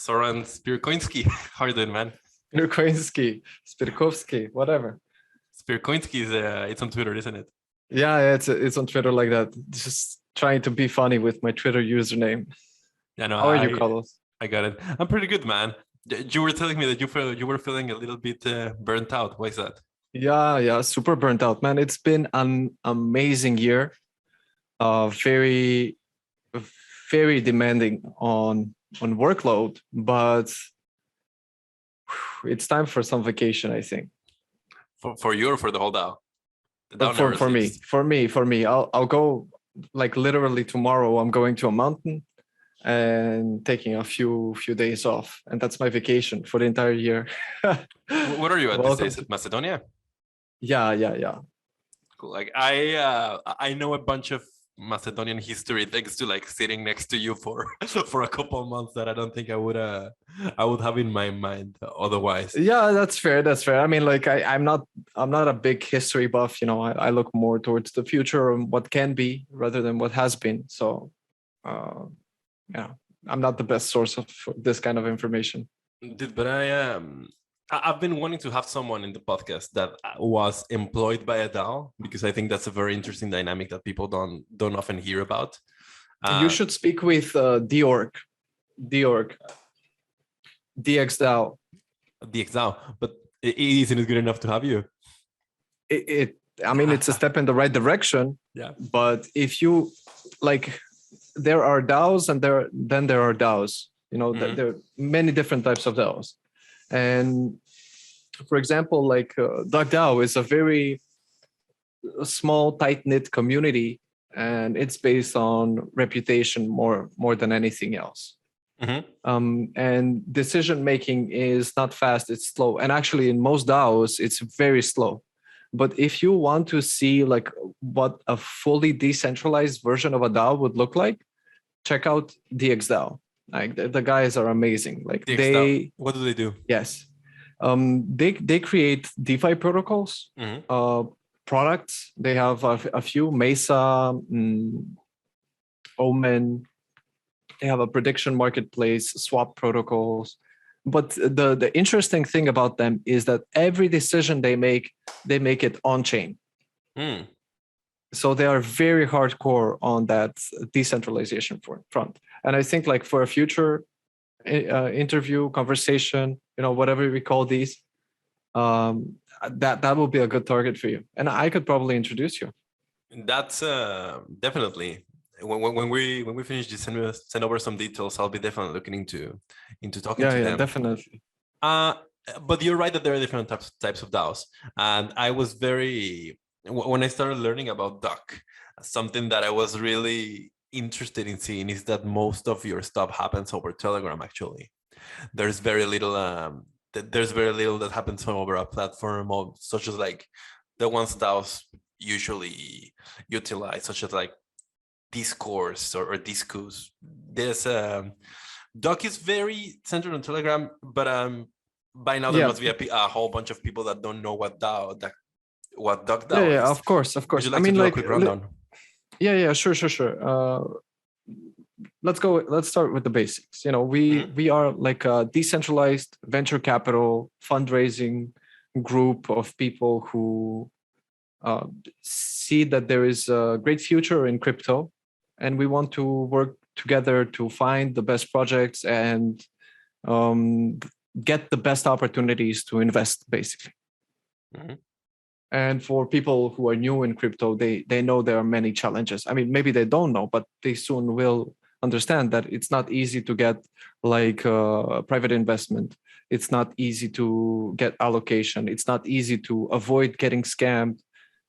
Zoran Spirkovski. How are you doing, man? Spirkovski, whatever. Spirkovski is it's on Twitter, isn't it? Yeah, it's on Twitter like that. Just trying to be funny with my Twitter username. Yeah, no, How are you, Carlos? I got it. I'm pretty good, man. You were telling me that you were feeling a little bit burnt out. Why is that? Yeah, super burnt out, man. It's been an amazing year. Very, very demanding on workload, but it's time for some vacation, I think. For you or for the whole DAO? The DAO For never for me, sleeps. for me, I'll go like literally tomorrow. I'm going to a mountain and taking a few days off, and that's my vacation for the entire year. What are you at these Welcome days? to, At Macedonia? yeah. Cool. Like I know a bunch of Macedonian history thanks to like sitting next to you for for a couple of months that I don't think I would have in my mind otherwise. Yeah, that's fair. That's fair. I mean, like I'm not a big history buff. I look more towards the future and what can be rather than what has been. So, uh, yeah, I'm not the best source of this kind of information. Dude, but I've been wanting to have someone in the podcast that was employed by a DAO because I think that's a very interesting dynamic that people don't often hear about. You should speak with DORG, DXDAO. The DAO, but isn't it good enough to have you? I mean, it's a step in the right direction. Yeah. But if you like, there are DAOs and there are DAOs. There are many different types of DAOs. And for example, like DuckDAO is a very small, tight-knit community, and it's based on reputation more than anything else. And decision making is not fast, it's slow. And actually in most DAOs, it's very slow. But if you want to see like what a fully decentralized version of a DAO would look like, check out DXDAO. Like the guys are amazing. Like DXDAO. What do they do? Yes. They create DeFi protocols, products. They have a few Mesa, Omen. They have a prediction marketplace, swap protocols. But the interesting thing about them is that every decision they make it on chain. So they are very hardcore on that decentralization front. And I think like for a future interview, conversation, whatever we call these, that will be a good target for you. And I could probably introduce you. That's definitely. When we finish this, send over some details. I'll be definitely looking into talking to them. Yeah, definitely. But you're right that there are different types of DAOs, and I was when I started learning about Duck, something that I was really interested in seeing is that most of your stuff happens over Telegram. Actually, there's very little that happens over a platform such as like the ones DAOs usually utilize, such as like Discourse or Discus. There's Duck is very centered on Telegram, but by now there must be a whole bunch of people that don't know what DuckDAO is. Yeah, of course. Would you like to do a quick rundown? Yeah, sure. Let's start with the basics. We are like a decentralized venture capital fundraising group of people who see that there is a great future in crypto, and we want to work together to find the best projects and get the best opportunities to invest, basically. And for people who are new in crypto, they know there are many challenges. I mean, maybe they don't know, but they soon will understand that it's not easy to get like private investment. It's not easy to get allocation. It's not easy to avoid getting scammed.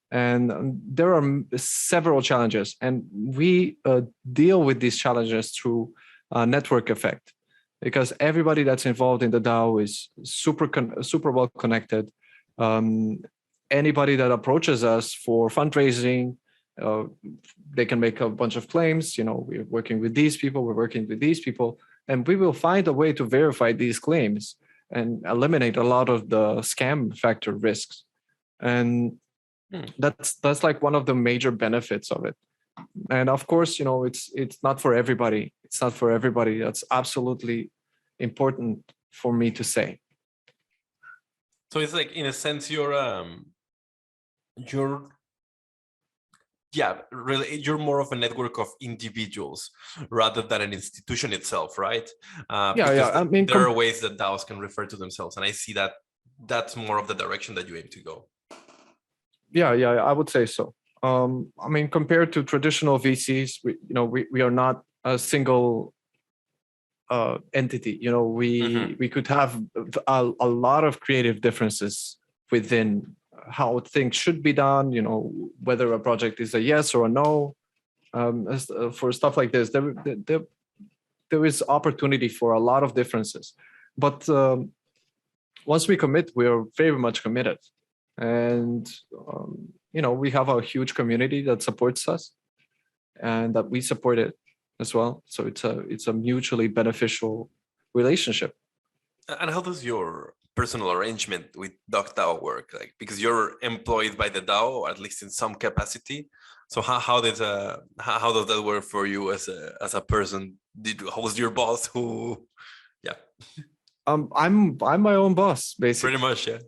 And there are several challenges, and we deal with these challenges through network effect, because everybody that's involved in the DAO is super well connected. Anybody that approaches us for fundraising, they can make a bunch of claims. We're working with these people, we're working with these people, and we will find a way to verify these claims and eliminate a lot of the scam factor risks. And that's like one of the major benefits of it. And of course, it's not for everybody. It's not for everybody. That's absolutely important for me to say. So it's like, in a sense, really, you're more of a network of individuals rather than an institution itself, right? Because I mean, there are ways that DAOs can refer to themselves, and I see that that's more of the direction that you aim to go. Yeah, I would say so. I mean, compared to traditional VCs, we are not a single entity. We could have a lot of creative differences within how things should be done. Whether a project is a yes or a no. For stuff like this, there is opportunity for a lot of differences, but once we commit, we are very much committed, and we have a huge community that supports us, and that we support it as well. So it's a mutually beneficial relationship. And how does your personal arrangement with DuckDAO work? Like, because you're employed by the DAO, at least in some capacity. So how does that work for you as a person? Who's your boss? Yeah. I'm my own boss, basically. Pretty much, yeah.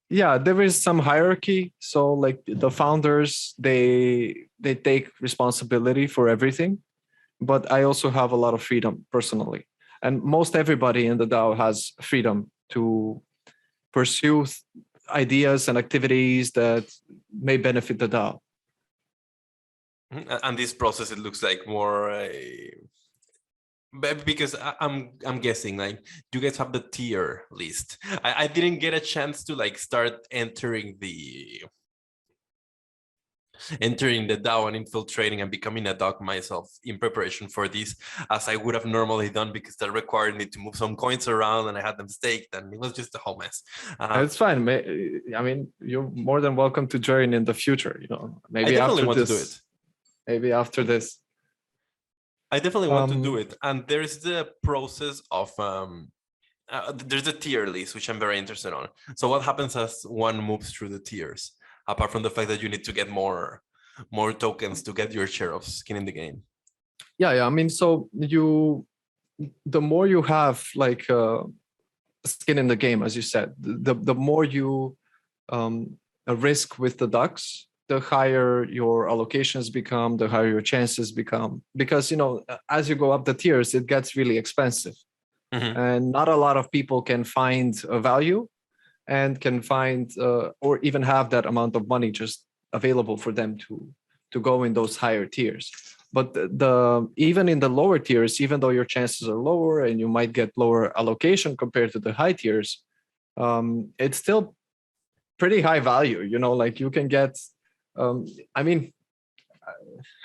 Yeah, there is some hierarchy. So like the founders, they take responsibility for everything, but I also have a lot of freedom personally. And most everybody in the DAO has freedom to pursue ideas and activities that may benefit the DAO. And this process, it looks like more because I'm guessing, like, you guys have the tier list. I didn't get a chance to like start entering the DAO and infiltrating and becoming a dog myself in preparation for this, as I would have normally done, because that required me to move some coins around and I had them staked, and it was just a whole mess. It's fine. I mean, you're more than welcome to join in the future. Maybe I definitely after want this. To do it. Maybe after this. I definitely want to do it. And there's the process of there's a tier list, which I'm very interested on. So what happens as one moves through the tiers, apart from the fact that you need to get more tokens to get your share of skin in the game? Yeah. I mean, so the more you have like skin in the game, as you said, the more you risk with the ducks, the higher your allocations become, the higher your chances become. Because as you go up the tiers, it gets really expensive. Mm-hmm. And not a lot of people can find a value and can find or even have that amount of money just available for them to go in those higher tiers. But even in the lower tiers, even though your chances are lower and you might get lower allocation compared to the high tiers, it's still pretty high value. Like you can get, I mean,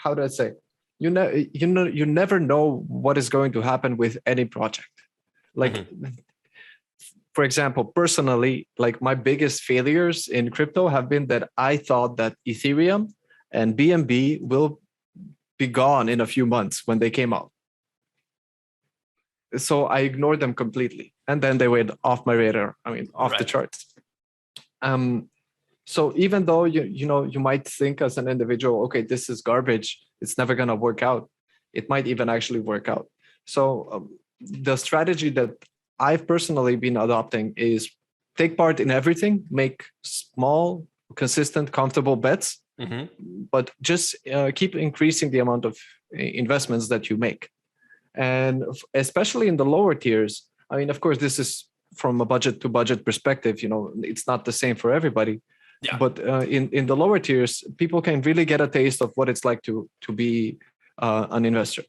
how do I say? You never know what is going to happen with any project. Like, mm-hmm. For example, personally, like my biggest failures in crypto have been that I thought that Ethereum and BNB will be gone in a few months when they came out. So I ignored them completely. And then they went off my radar. I mean, off the charts. So even though you might think as an individual, okay, this is garbage, it's never going to work out, it might even actually work out. So the strategy that I've personally been adopting is take part in everything, make small, consistent, comfortable bets, mm-hmm. but just keep increasing the amount of investments that you make. And especially in the lower tiers, I mean, of course, this is from a budget to budget perspective, it's not the same for everybody. Yeah. But in the lower tiers, people can really get a taste of what it's like to be an investor.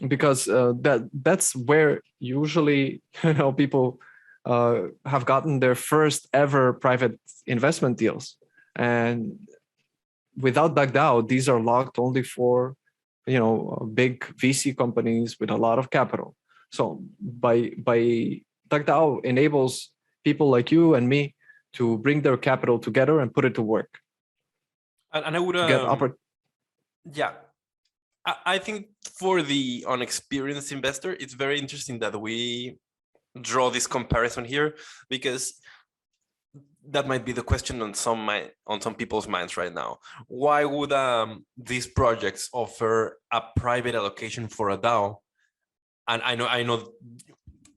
Because that's where usually people have gotten their first ever private investment deals. And without DuckDAO, these are locked only for big VC companies with a lot of capital. So by DuckDAO enables people like you and me to bring their capital together and put it to work. And I would yeah. I think for the unexperienced investor, it's very interesting that we draw this comparison here, because that might be the question on some people's minds right now. Why would these projects offer a private allocation for a DAO And I know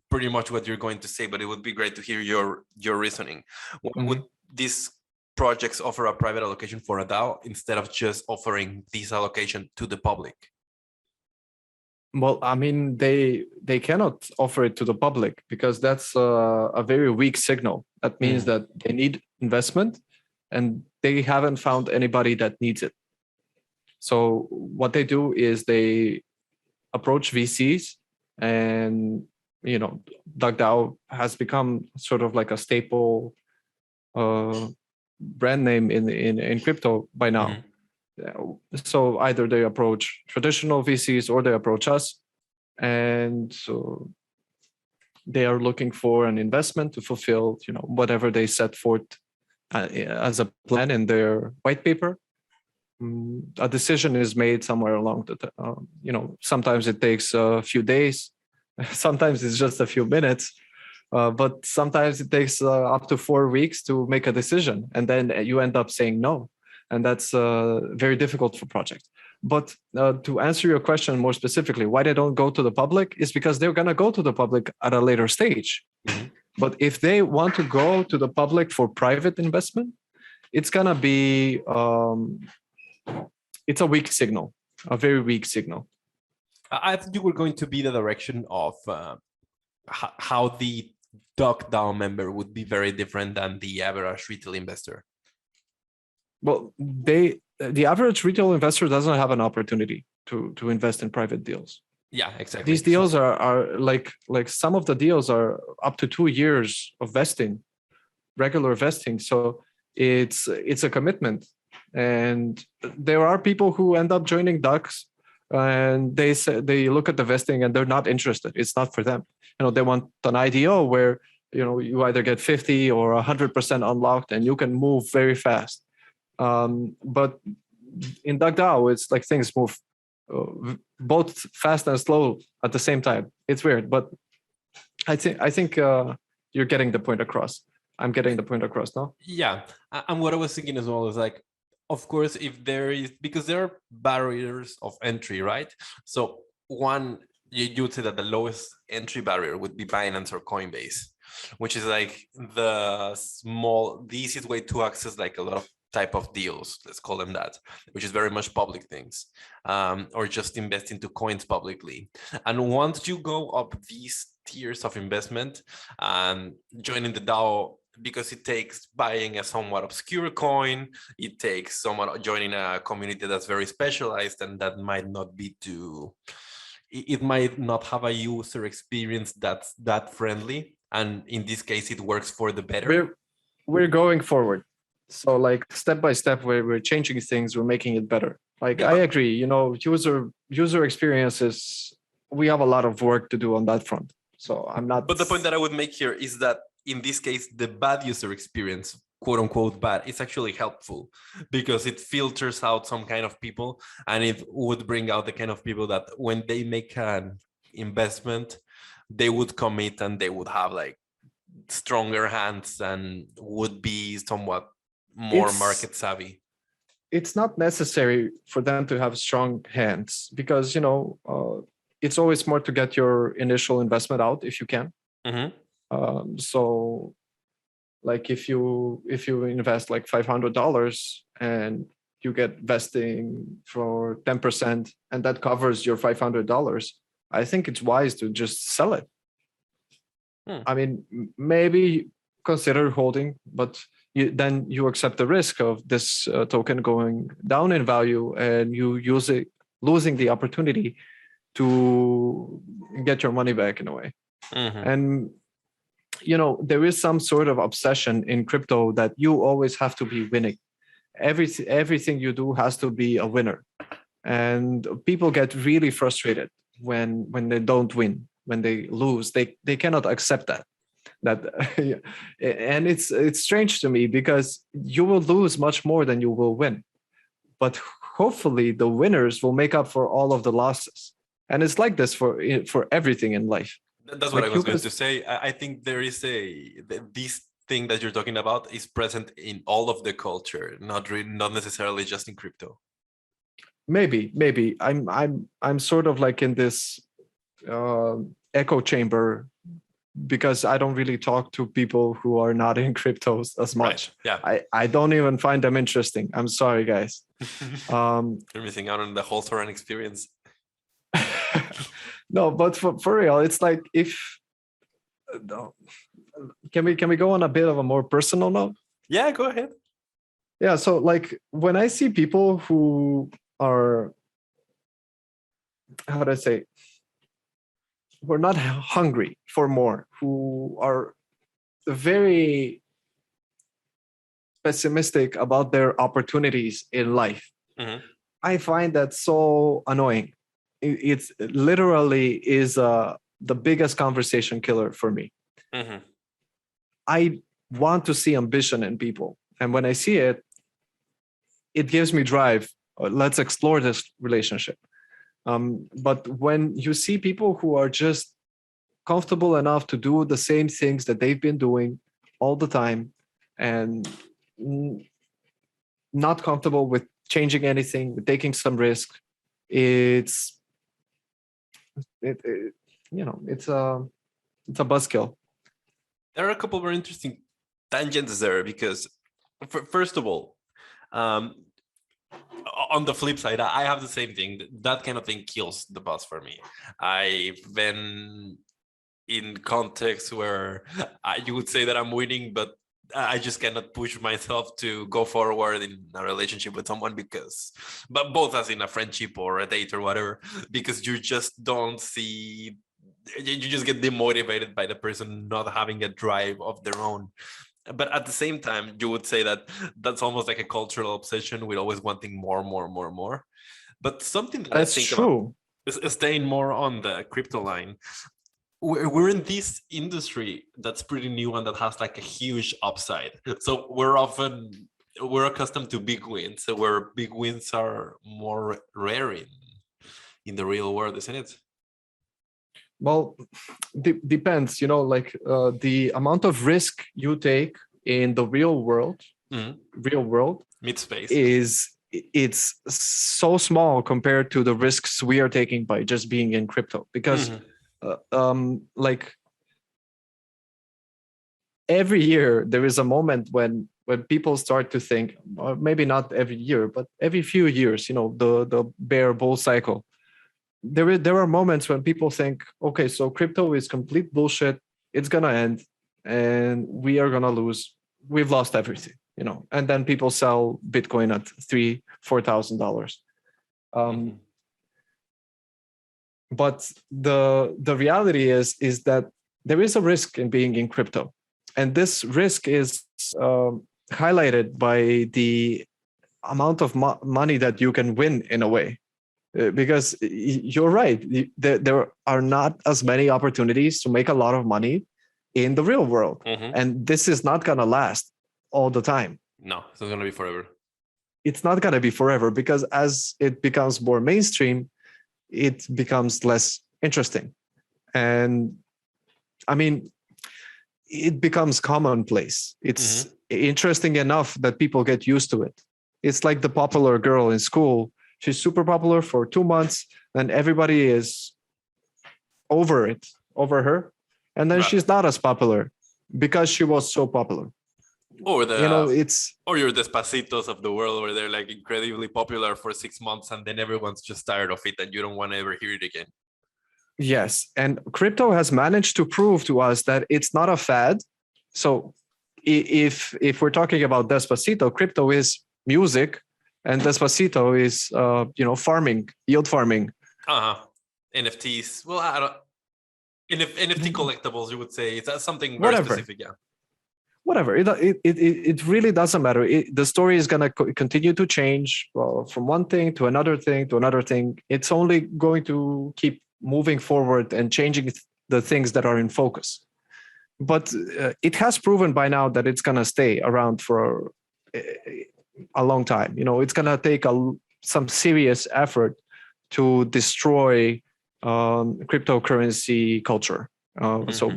pretty much what you're going to say, but it would be great to hear your reasoning. Would these projects offer a private allocation for a DAO instead of just offering this allocation to the public? Well, I mean, they cannot offer it to the public because that's a very weak signal. That means that they need investment, and they haven't found anybody that needs it. So what they do is they approach VCs, and DuckDAO has become sort of like a staple brand name in crypto by now. So either they approach traditional VCs or they approach us, and so they are looking for an investment to fulfill whatever they set forth as a plan in their white paper. A decision is made somewhere along the sometimes it takes a few days, sometimes it's just a few minutes, but sometimes it takes up to 4 weeks to make a decision, and then you end up saying no, and that's very difficult for projects. But to answer your question more specifically, why they don't go to the public is because they're going to go to the public at a later stage. But if they want to go to the public for private investment, it's going to be it's a weak signal, a very weak signal. I think you were going to be the direction of how the DuckDAO member would be very different than the average retail investor. Well, the average retail investor doesn't have an opportunity to invest in private deals. Yeah, exactly. These deals are like some of the deals are up to 2 years of vesting, regular vesting. So it's a commitment. And there are people who end up joining Ducks, and they look at the vesting and they're not interested. It's not for them. They want an IDO where you either get 50 or 100% unlocked, and you can move very fast. But in DuckDAO, it's like things move both fast and slow at the same time. It's weird, but I think you're getting the point across. I'm getting the point across now. Yeah, and what I was thinking as well is like, of course, because there are barriers of entry, right? So one, you would say that the lowest entry barrier would be Binance or Coinbase, which is like the easiest way to access like a lot of type of deals, let's call them that, which is very much public things, or just invest into coins publicly. And once you go up these tiers of investment and joining the DAO, because it takes buying a somewhat obscure coin, it takes someone joining a community that's very specialized, and that might not be it might not have a user experience that's that friendly. And in this case, it works for the better. We're going forward. So like step by step, we're changing things, we're making it better. Like yeah. I agree, user experiences, we have a lot of work to do on that front. So I'm not. But the point that I would make here is that in this case, the bad user experience, quote unquote bad, is actually helpful because it filters out some kind of people, and it would bring out the kind of people that when they make an investment, they would commit and they would have like stronger hands and would be somewhat more market savvy. It's not necessary for them to have strong hands because, it's always smart to get your initial investment out if you can. So like if you invest like $500 and you get vesting for 10% and that covers your $500, I think it's wise to just sell it. I mean, maybe consider holding, but then you accept the risk of this token going down in value and you losing the opportunity to get your money back in a way. And there is some sort of obsession in crypto that you always have to be winning. Everything you do has to be a winner, and people get really frustrated when they don't win, when they lose. They cannot accept that. And it's strange to me because you will lose much more than you will win, but hopefully the winners will make up for all of the losses. And it's like this for everything in life. That's what I was going to say. I think there is this thing that you're talking about is present in all of the culture, not necessarily just in crypto. Maybe I'm sort of like in this echo chamber because I don't really talk to people who are not in cryptos as much. Right. Yeah. I don't even find them interesting. I'm sorry, guys. You're missing out on the whole Zoran experience. No, but for real, it's like if can we go on a bit of a more personal note? Yeah, go ahead. Yeah, so like when I see people who are, how do I say, who are not hungry for more, who are very pessimistic about their opportunities in life, Mm-hmm. I find that so annoying. It's literally is the biggest conversation killer for me. Mm-hmm. I want to see ambition in people, and when I see it, it gives me drive. Let's explore this relationship. But when you see people who are just comfortable enough to do the same things that they've been doing all the time and not comfortable with changing anything, with taking some risk, it's it it's a buzzkill. There are a couple of very interesting tangents there because, first of all, um, on the flip side, I have the same thing. That kind of thing kills the buzz for me. I've been in contexts where you would say that I'm winning, but I just cannot push myself to go forward in a relationship with someone because, but both as in a friendship or a date or whatever, because you just don't see, you just get demotivated by the person not having a drive of their own. But at the same time, you would say that that's almost like a cultural obsession with always wanting more, more, more, more. But something that That's I think about true. is staying more on the crypto line. We're in this industry that's pretty new and that has like a huge upside. So we're accustomed to big wins, so where big wins are more rare in the real world, isn't it? Well, depends, like the amount of risk you take in the Mm-hmm. real world Mid space. it's so small compared to the risks we are taking by just being in crypto because like every year there is a moment when people start to think, or maybe not every year but every few years, the bear bull cycle, there are moments when people think, okay, so crypto is complete bullshit, it's gonna end and we are gonna lose, we've lost everything, and then people sell bitcoin at $3,000-$4,000. But the reality is that there is a risk in being in crypto, and this risk is highlighted by the amount of money that you can win in a way. Because you're right, there are not as many opportunities to make a lot of money in the real world, and this is not going to last all the time. No, it's not going to be forever. It's not going to be forever because as it becomes more mainstream, it becomes less interesting. And I mean, it becomes commonplace. It's interesting enough that people get used to it. It's like the popular girl in school. She's super popular for 2 months, and everybody is over her. And then she's not as popular because she was so popular. Or it's or your Despacitos of the world where they're like incredibly popular for 6 months and then everyone's just tired of it and you don't want to ever hear it again. Yes, and crypto has managed to prove to us that it's not a fad. So if we're talking about Despacito, crypto is music, and Despacito is farming, yield farming. NFTs. Well, I don't. NFT collectibles, you would say it's something very specific, yeah. Whatever. It really doesn't matter. The story is going to continue to change from one thing to another thing to another thing. It's only going to keep moving forward and changing the things that are in focus. But it has proven by now that it's going to stay around for a long time. It's going to take some serious effort to destroy cryptocurrency culture. So,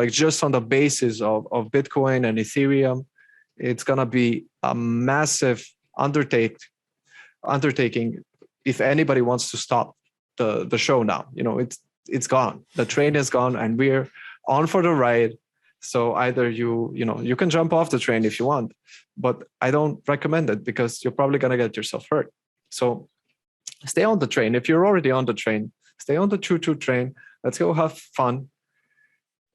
like just on the basis of Bitcoin and Ethereum, it's going to be a massive undertaking if anybody wants to stop the show now. it's gone. The train is gone, and we're on for the ride. So either you can jump off the train if you want, but I don't recommend it because you're probably gonna get yourself hurt. So stay on the train. If you're already on the train, stay on the choo-choo train. Let's go have fun.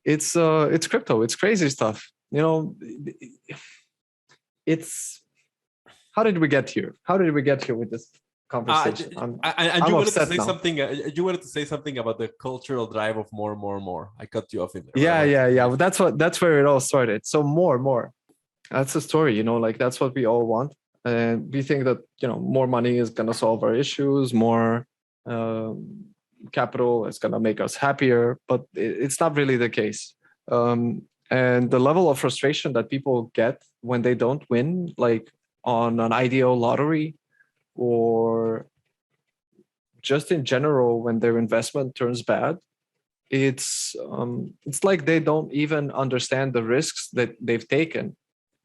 It's crypto. It's crazy stuff. It's how did we get here? How did we get here with this conversation? And you wanted to say something. You wanted to say something about the cultural drive of more, more, more. I cut you off in there. Yeah. Well, that's where it all started. So more. That's the story. Like that's what we all want, and we think that more money is gonna solve our issues. More capital is gonna make us happier, but it's not really the case. And the level of frustration that people get when they don't win, like on an IDO lottery, or just in general when their investment turns bad, it's like they don't even understand the risks that they've taken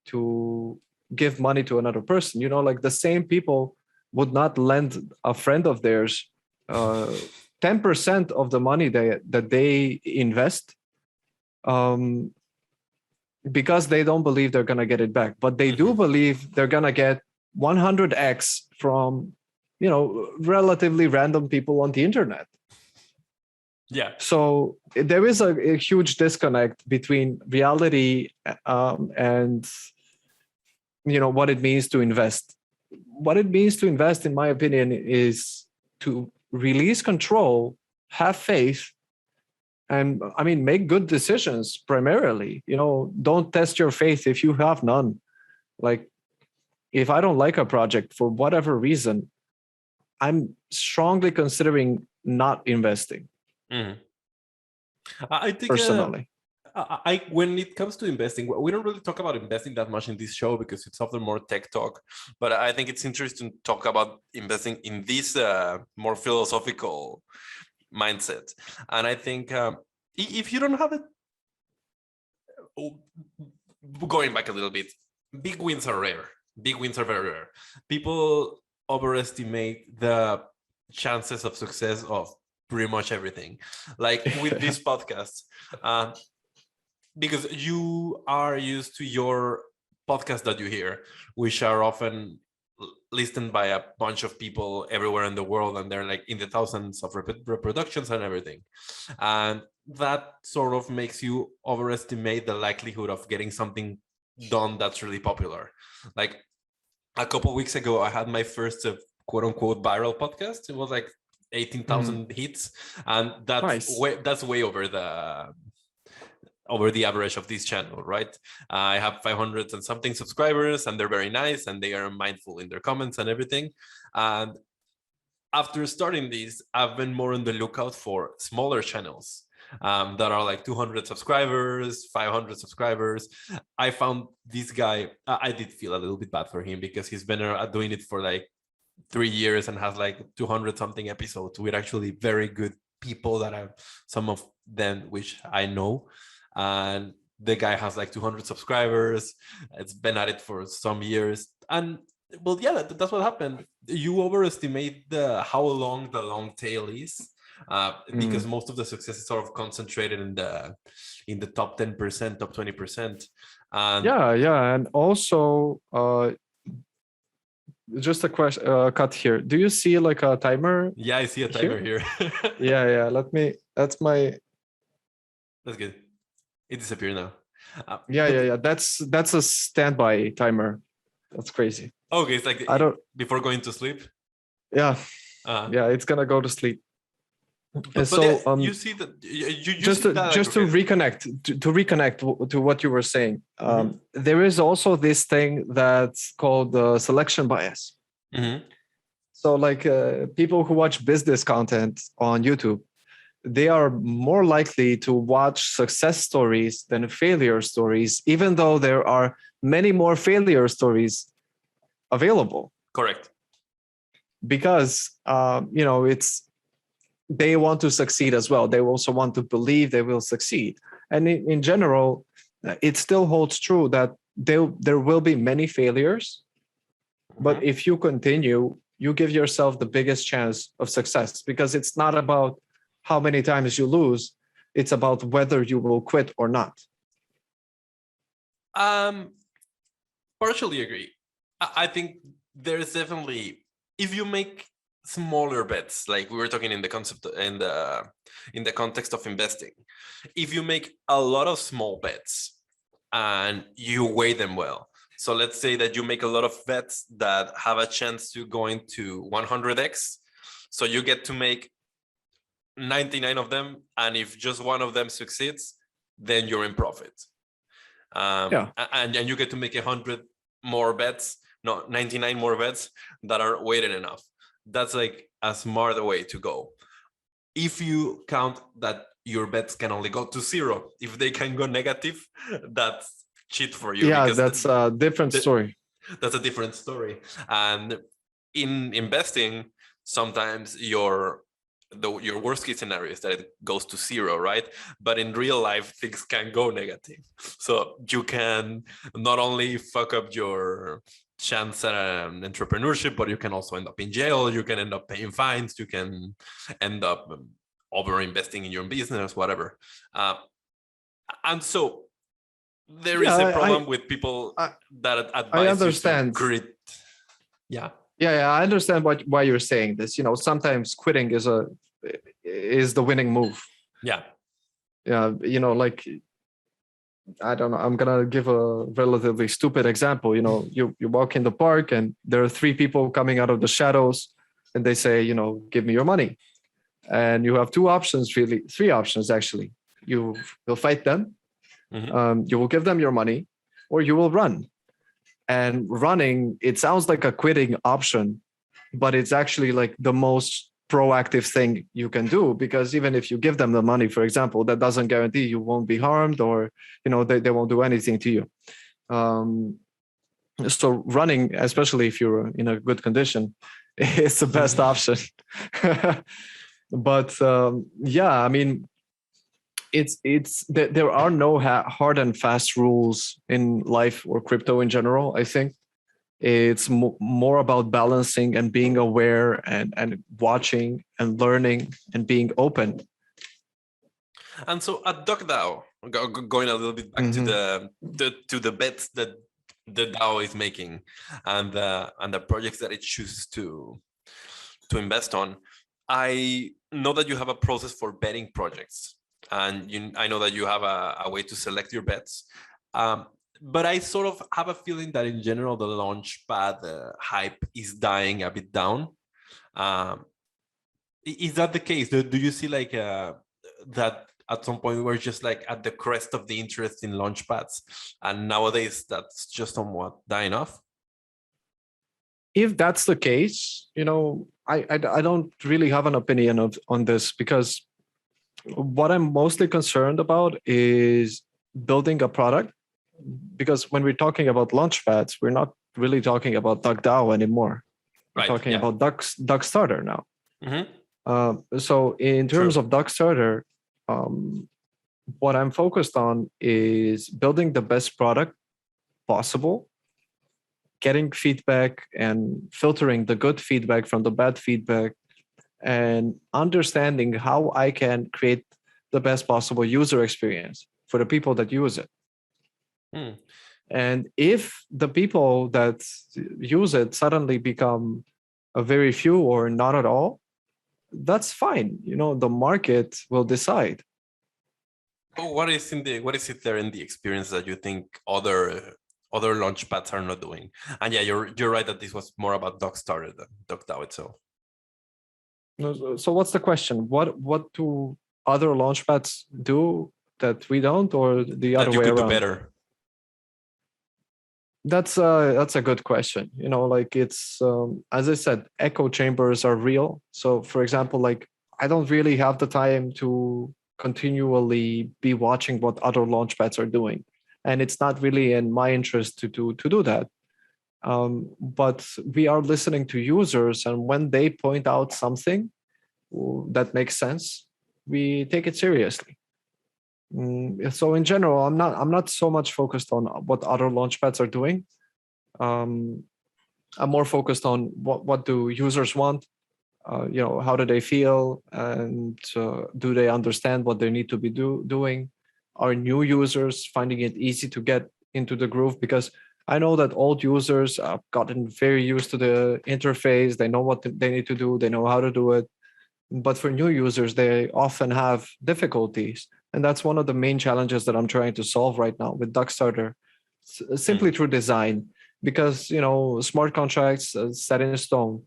to give money to another person. Like the same people would not lend a friend of theirs 10% of the money that they invest, because they don't believe they're going to get it back, but they do believe they're going to get 100x from relatively random people on the internet. Yeah. So there is a huge disconnect between reality and what it means to invest. What it means to invest, in my opinion, is to release control, have faith, and make good decisions primarily. Don't test your faith if you have none. Like, if I don't like a project for whatever reason, I'm strongly considering not investing. I think personally, when it comes to investing, we don't really talk about investing that much in this show because it's often more tech talk. But I think it's interesting to talk about investing in this more philosophical mindset. And I think if you don't have it, going back a little bit, big wins are rare. Big wins are very rare. People overestimate the chances of success of pretty much everything. Like with this podcast, because you are used to your podcast that you hear, which are often listened by a bunch of people everywhere in the world, and they're like in the thousands of reproductions and everything. And that sort of makes you overestimate the likelihood of getting something done that's really popular. Like a couple of weeks ago, I had my first quote unquote viral podcast. It was like 18,000 hits, and that's nice. way over the average of this channel, right? I have 500 and something subscribers, and they're very nice, and they are mindful in their comments and everything. And after starting these, I've been more on the lookout for smaller channels that are like 200 subscribers, 500 subscribers. I found this guy. I did feel a little bit bad for him because he's been doing it for like 3 years and has like 200 something episodes with actually very good people that have some of them which I know. And the guy has like 200 subscribers. It's been at it for some years. And well, yeah, that's what happened. You overestimate how long the long tail is, because most of the success is sort of concentrated in the top 10%, top 20%. And and also just a question, cut here. Do you see like a timer? Yeah, I see a timer here. yeah. That's good. It disappeared now. Yeah. That's a standby timer. That's crazy. Okay, it's like before going to sleep. Yeah, it's gonna go to sleep. But so you see that just to reconnect to what you were saying. There is also this thing that's called selection bias. So like people who watch business content on YouTube, they are more likely to watch success stories than failure stories, even though there are many more failure stories available. Correct. Because they want to succeed as well. They also want to believe they will succeed. And in general, it still holds true that there will be many failures, but if you continue, you give yourself the biggest chance of success, because it's not about how many times you lose. It's about whether you will quit or not. Partially agree. I think there's definitely, if you make smaller bets, like we were talking in the concept in the context of investing, if you make a lot of small bets and you weigh them well. So let's say that you make a lot of bets that have a chance to go into 100x. So you get to make 99 of them, and if just one of them succeeds, then you're in profit. And you get to make 100 more bets, no, 99 more bets that are weighted enough. That's like a smart way to go. If you count that your bets can only go to 0, if they can go negative, that's cheat for you. Yeah, that's a different story. That's a different story. And in investing, sometimes your worst case scenario is that it goes to 0, right? But in real life, things can go negative. So you can not only fuck up your chance at entrepreneurship, but you can also end up in jail. You can end up paying fines. You can end up over investing in your business, whatever. And so there is a problem with people that advise you to quit. Yeah. Yeah, I understand why you're saying this. Sometimes quitting is the winning move. Yeah. Like, I don't know. I'm gonna give a relatively stupid example. You walk in the park and there are 3 people coming out of the shadows, and they say, give me your money. And you have 2 options, really 3 options actually. You will fight them. Mm-hmm. You will give them your money, or you will run. And running, it sounds like a quitting option, but it's actually like the most proactive thing you can do, because even if you give them the money, for example, that doesn't guarantee you won't be harmed, or they won't do anything to you. So running, especially if you're in a good condition, is the best option. But I mean, there are no hard and fast rules in life or crypto in general. I think it's more about balancing and being aware and watching and learning and being open. And so at DuckDAO, going a little bit back to the bets that the DAO is making and the projects that it chooses to invest on, I know that you have a process for betting projects. And I know that you have a way to select your bets. But I sort of have a feeling that in general, the Launchpad hype is dying a bit down. Is that the case? Do you see like that at some point we're just like at the crest of the interest in Launchpads, and nowadays that's just somewhat dying off? If that's the case, I don't really have an opinion on this, because what I'm mostly concerned about is building a product. Because when we're talking about Launchpads, we're not really talking about DuckDAO anymore. We're talking about DuckStarter now. Mm-hmm. So in terms of DuckStarter, what I'm focused on is building the best product possible, getting feedback and filtering the good feedback from the bad feedback, and understanding how I can create the best possible user experience for the people that use it. And if the people that use it suddenly become a very few or not at all, that's fine. The market will decide. What is it there in the experience that you think other Launchpads are not doing? And yeah, you're right that this was more about DuckStarter than DuckDAO itself. So what's the question? What do other Launchpads do that we don't, or the other way around? That you could do better. That's a good question. Like it's as I said, echo chambers are real. So for example, like I don't really have the time to continually be watching what other Launchpads are doing, and it's not really in my interest to do that. But we are listening to users, and when they point out something that makes sense, we take it seriously. So in general, I'm not so much focused on what other Launchpads are doing. I'm more focused on what do users want, how do they feel, and do they understand what they need to be doing? Are new users finding it easy to get into the groove? Because I know that old users have gotten very used to the interface. They know what they need to do. They know how to do it. But for new users, they often have difficulties. And that's one of the main challenges that I'm trying to solve right now with Duckstarter, simply through design. Because, smart contracts set in stone,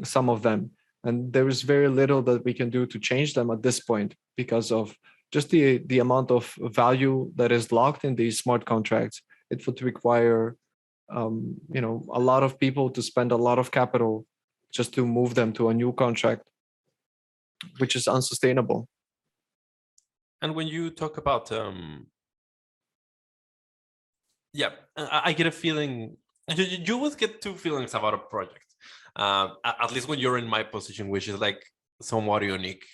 some of them. And there is very little that we can do to change them at this point because of just the amount of value that is locked in these smart contracts. It would require a lot of people to spend a lot of capital just to move them to a new contract, which is unsustainable. And when you talk about I get a feeling, you always get two feelings about a project, at least when you're in my position, which is like somewhat unique,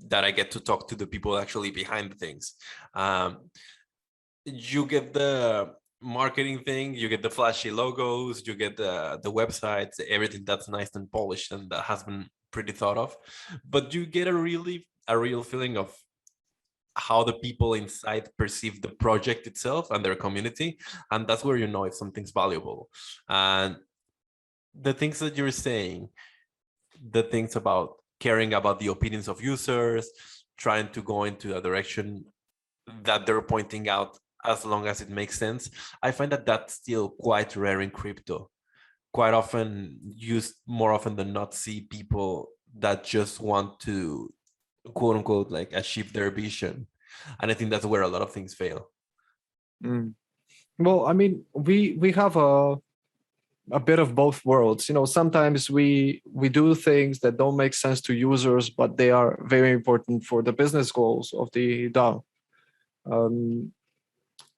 that I get to talk to the people actually behind the things. You get the marketing thing, you get the flashy logos, you get the websites, everything that's nice and polished and that has been pretty thought of, but you get a real feeling of how the people inside perceive the project itself and their community, and that's where you know if something's valuable. And the things that you're saying, the things about caring about the opinions of users, trying to go into a direction that they're pointing out as long as it makes sense, I find that that's still quite rare in crypto. Quite often, used more often than not, see people that just want to, quote unquote, like achieve their vision. And I think that's where a lot of things fail. Well, I mean, we have a bit of both worlds. Sometimes we do things that don't make sense to users, but they are very important for the business goals of the DAO.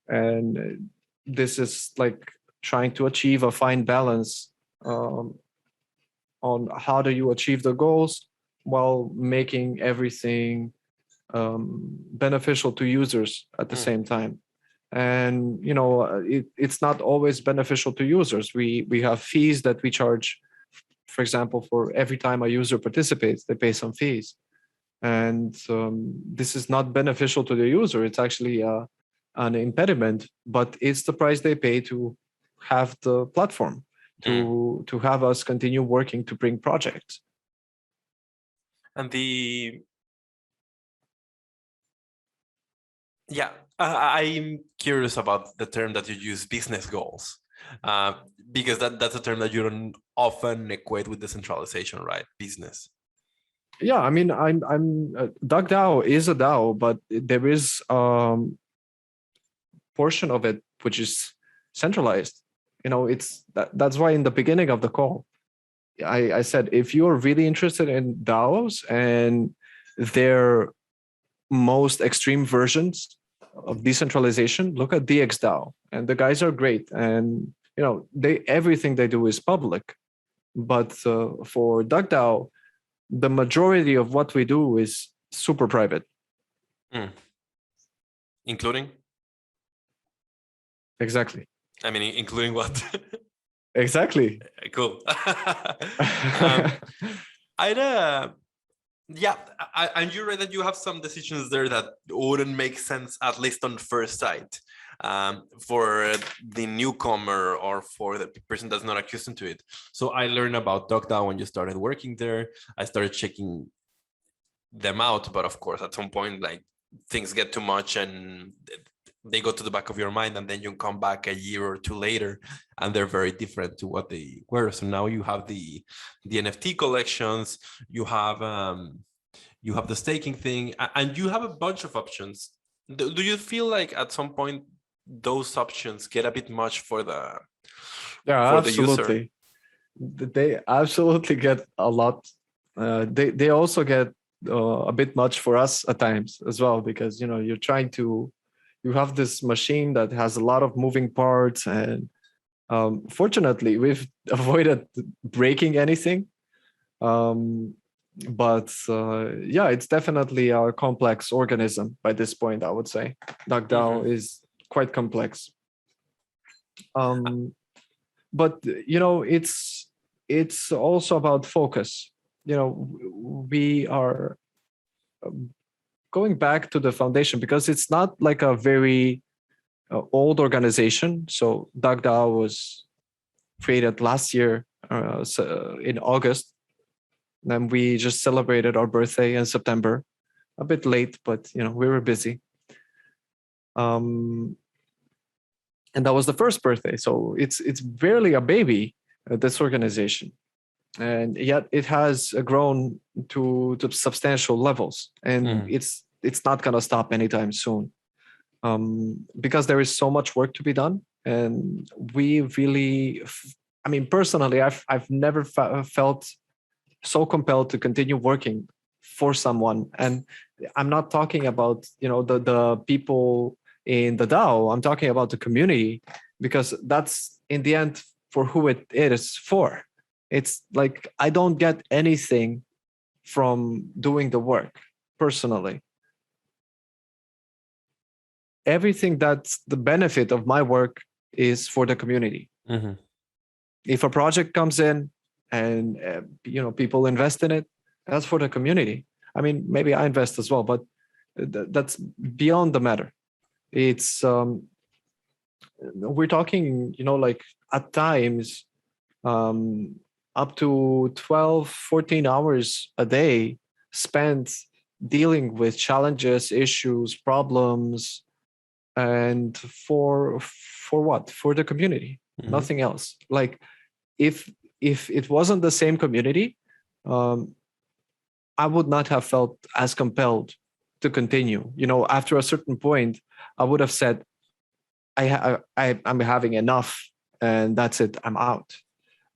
And this is like trying to achieve a fine balance on how do you achieve the goals while making everything beneficial to users at the same time. And it's not always beneficial to users. We have fees that we charge. For example, for every time a user participates, they pay some fees, and this is not beneficial to the user. It's actually an impediment, but it's the price they pay to have the platform, to have us continue working to bring projects. And I'm curious about the term that you use, business goals, because that's a term that you don't often equate with decentralization, right? Business. Yeah, I mean, I'm DuckDAO is a DAO, but there is portion of it which is centralized. It's that's why in the beginning of the call, I said if you're really interested in DAOs and their most extreme versions of decentralization, look at DXDAO, and the guys are great, and everything they do is public. But for DuckDAO, the majority of what we do is super private. Including? Exactly. I mean, including what? Exactly. Cool. And you're right that you have some decisions there that wouldn't make sense, at least on first sight, for the newcomer or for the person that's not accustomed to it. So I learned about DuckDAO when you started working there. I started checking them out, but of course, at some point, like things get too much and they go to the back of your mind, and then you come back a year or two later and they're very different to what they were. So now you have the NFT collections, you have the staking thing, and you have a bunch of options. Do you feel like at some point those options get a bit much for the absolutely user? They absolutely get a lot. They also get a bit much for us at times as well, because you have this machine that has a lot of moving parts, and fortunately we've avoided breaking anything, but it's definitely a complex organism by this point. I would say DuckDAO is quite complex, but it's also about focus. we are going back to the foundation because it's not like a very old organization. So DuckDAO was created last year in August. And we just celebrated our birthday in September, a bit late, but we were busy. And that was the first birthday. So it's barely a baby, this organization. And yet it has grown to substantial levels. And it's not going to stop anytime soon. Because there is so much work to be done. And we really, personally, I've never felt so compelled to continue working for someone. And I'm not talking about the people in the DAO. I'm talking about the community, because that's in the end for who it is for. It's like I don't get anything from doing the work personally. Everything that's the benefit of my work is for the community. If a project comes in and people invest in it, that's for the community. Maybe I invest as well, but that's beyond the matter. It's we're talking like at times up to 12 14 hours a day spent dealing with challenges, issues, problems, and for what? For the community. Nothing else. Like if it wasn't the same community, I would not have felt as compelled to continue. After a certain point, I would have said, I'm having enough, and that's it. I'm out.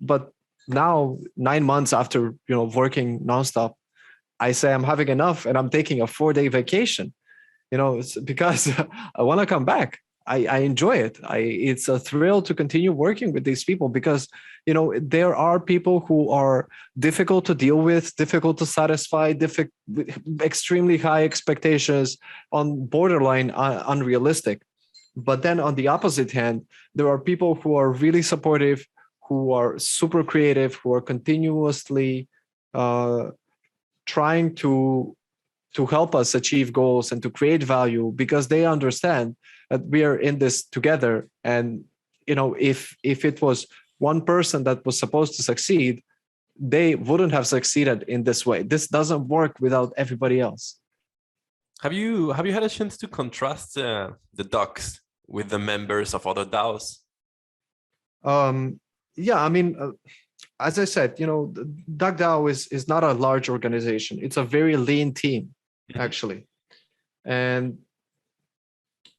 But now, 9 months after working nonstop, I say I'm having enough, and I'm taking a 4-day vacation. It's because I want to come back. I enjoy it. It's a thrill to continue working with these people because, there are people who are difficult to deal with, difficult to satisfy, extremely high expectations, on borderline unrealistic. But then on the opposite hand, there are people who are really supportive, who are super creative, who are continuously trying to help us achieve goals and to create value, because they understand that we are in this together. And if it was one person that was supposed to succeed, they wouldn't have succeeded in this way. This doesn't work without everybody else. Have you had a chance to contrast the ducks with the members of other DAOs? Yeah, as I said, DuckDAO is not a large organization. It's a very lean team, actually. And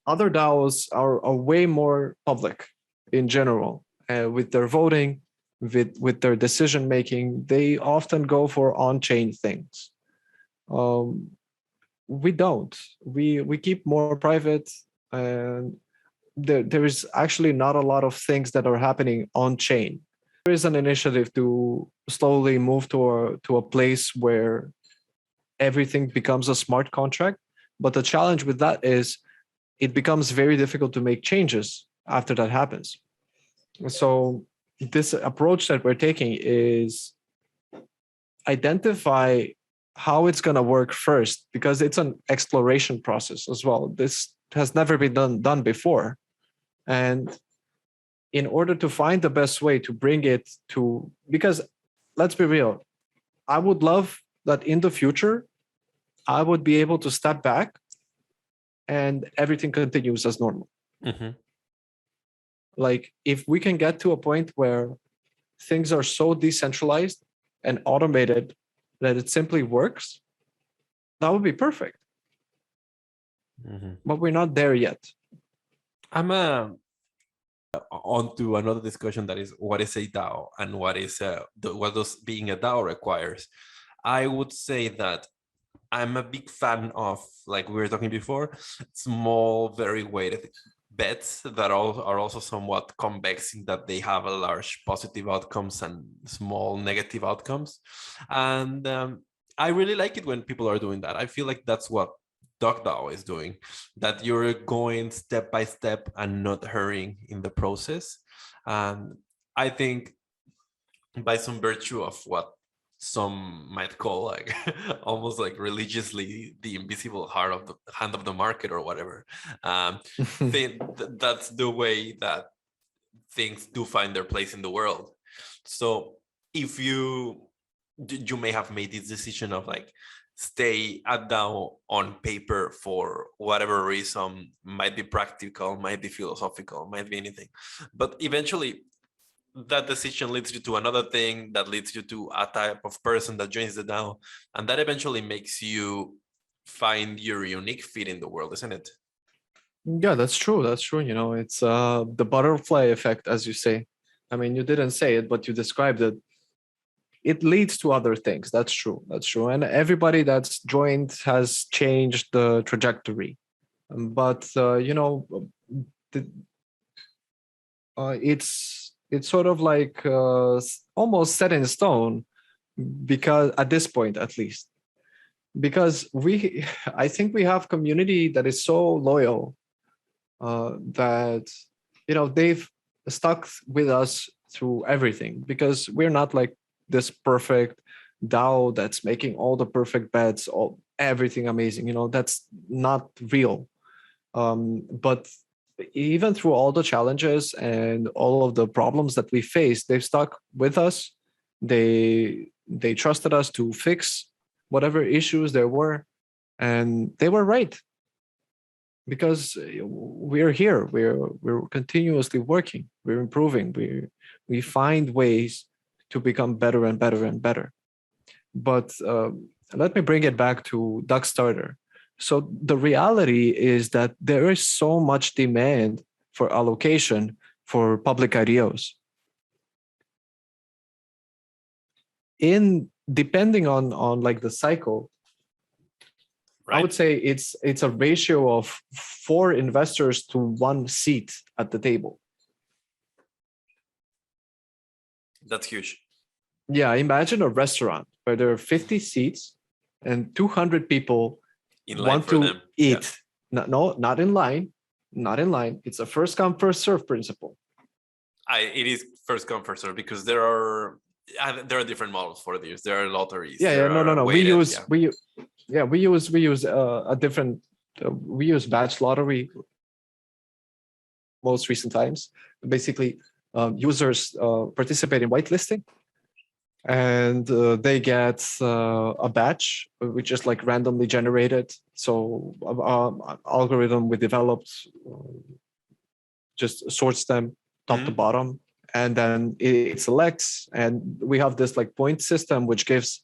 other DAOs are way more public in general, with their voting, with their decision making. They often go for on-chain things. We don't. We keep more private, and there is actually not a lot of things that are happening on-chain. There is an initiative to slowly move to a place where everything becomes a smart contract. But the challenge with that is it becomes very difficult to make changes after that happens. So this approach that we're taking is identify how it's going to work first, because it's an exploration process as well. This has never been done before. And in order to find the best way to bring it to, because let's be real, I would love that in the future, I would be able to step back and everything continues as normal. Like if we can get to a point where things are so decentralized and automated that it simply works, that would be perfect. But we're not there yet. I'm on to another discussion, that is, what is a DAO and what does being a DAO requires. I would say that I'm a big fan of, like we were talking before, small, very weighted bets that are also somewhat convex in that they have a large positive outcomes and small negative outcomes. And I really like it when people are doing that. I feel like that's what DuckDAO is doing, that you're going step by step and not hurrying in the process. And I think by some virtue of what some might call like almost like religiously the invisible heart of the hand of the market or whatever. That's the way that things do find their place in the world. So if you may have made this decision of like stay at DAO on paper for whatever reason, might be practical, might be philosophical, might be anything, but eventually that decision leads you to another thing that leads you to a type of person that joins the DAO, and that eventually makes you find your unique fit in the world, isn't it? Yeah, that's true. That's true. It's the butterfly effect, as you say. I mean, you didn't say it, but you described it. It leads to other things. That's true. That's true. And everybody that's joined has changed the trajectory. But the, it's sort of like almost set in stone, because at this point, at least, because I think we have community that is so loyal that they've stuck with us through everything, because we're not like this perfect DAO that's making all the perfect bets, everything amazing. That's not real. But even through all the challenges and all of the problems that we faced, they've stuck with us. They trusted us to fix whatever issues there were, and they were right, because we're here. We're continuously working. We're improving. We find ways to become better and better and better. But let me bring it back to DuckStarter. So the reality is that there is so much demand for allocation for public IDOs. Depending on like the cycle, right, I would say it's a ratio of 4 investors to 1 seat at the table. That's huge. Yeah, imagine a restaurant where there are 50 seats and 200 people want to eat. Yeah. No, not in line. Not in line. It's a first come, first serve principle. It is first come, first serve, because there are different models for this. There are lotteries. Yeah, no. Weighted, we use a different. We use batch lottery most recent times. Basically, users participate in whitelisting, and they get a batch which is like randomly generated. So algorithm we developed just sorts them top to bottom, and then it selects, and we have this like point system which gives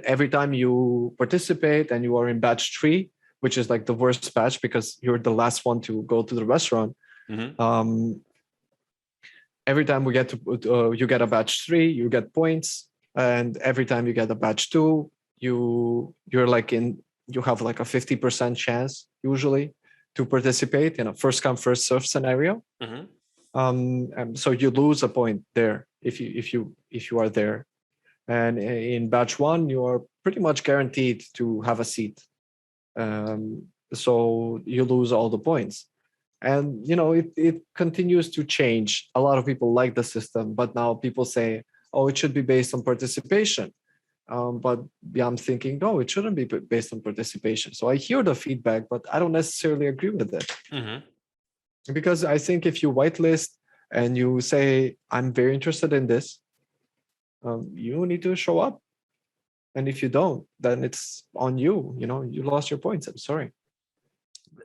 every time you participate and you are in batch 3, which is like the worst batch because you're the last one to go to the restaurant. Every time we get to you get a batch 3, you get points. And every time you get a batch 2, you have like a 50% chance usually to participate in a first come first serve scenario. And so you lose a point there if you are there. And in batch 1, you are pretty much guaranteed to have a seat. So you lose all the points. And it continues to change. A lot of people like the system, but now people say, oh, it should be based on participation. But I'm thinking, no, it shouldn't be based on participation. So I hear the feedback, but I don't necessarily agree with it. Because I think if you whitelist and you say, I'm very interested in this, you need to show up. And if you don't, then it's on you. You lost your points. I'm sorry.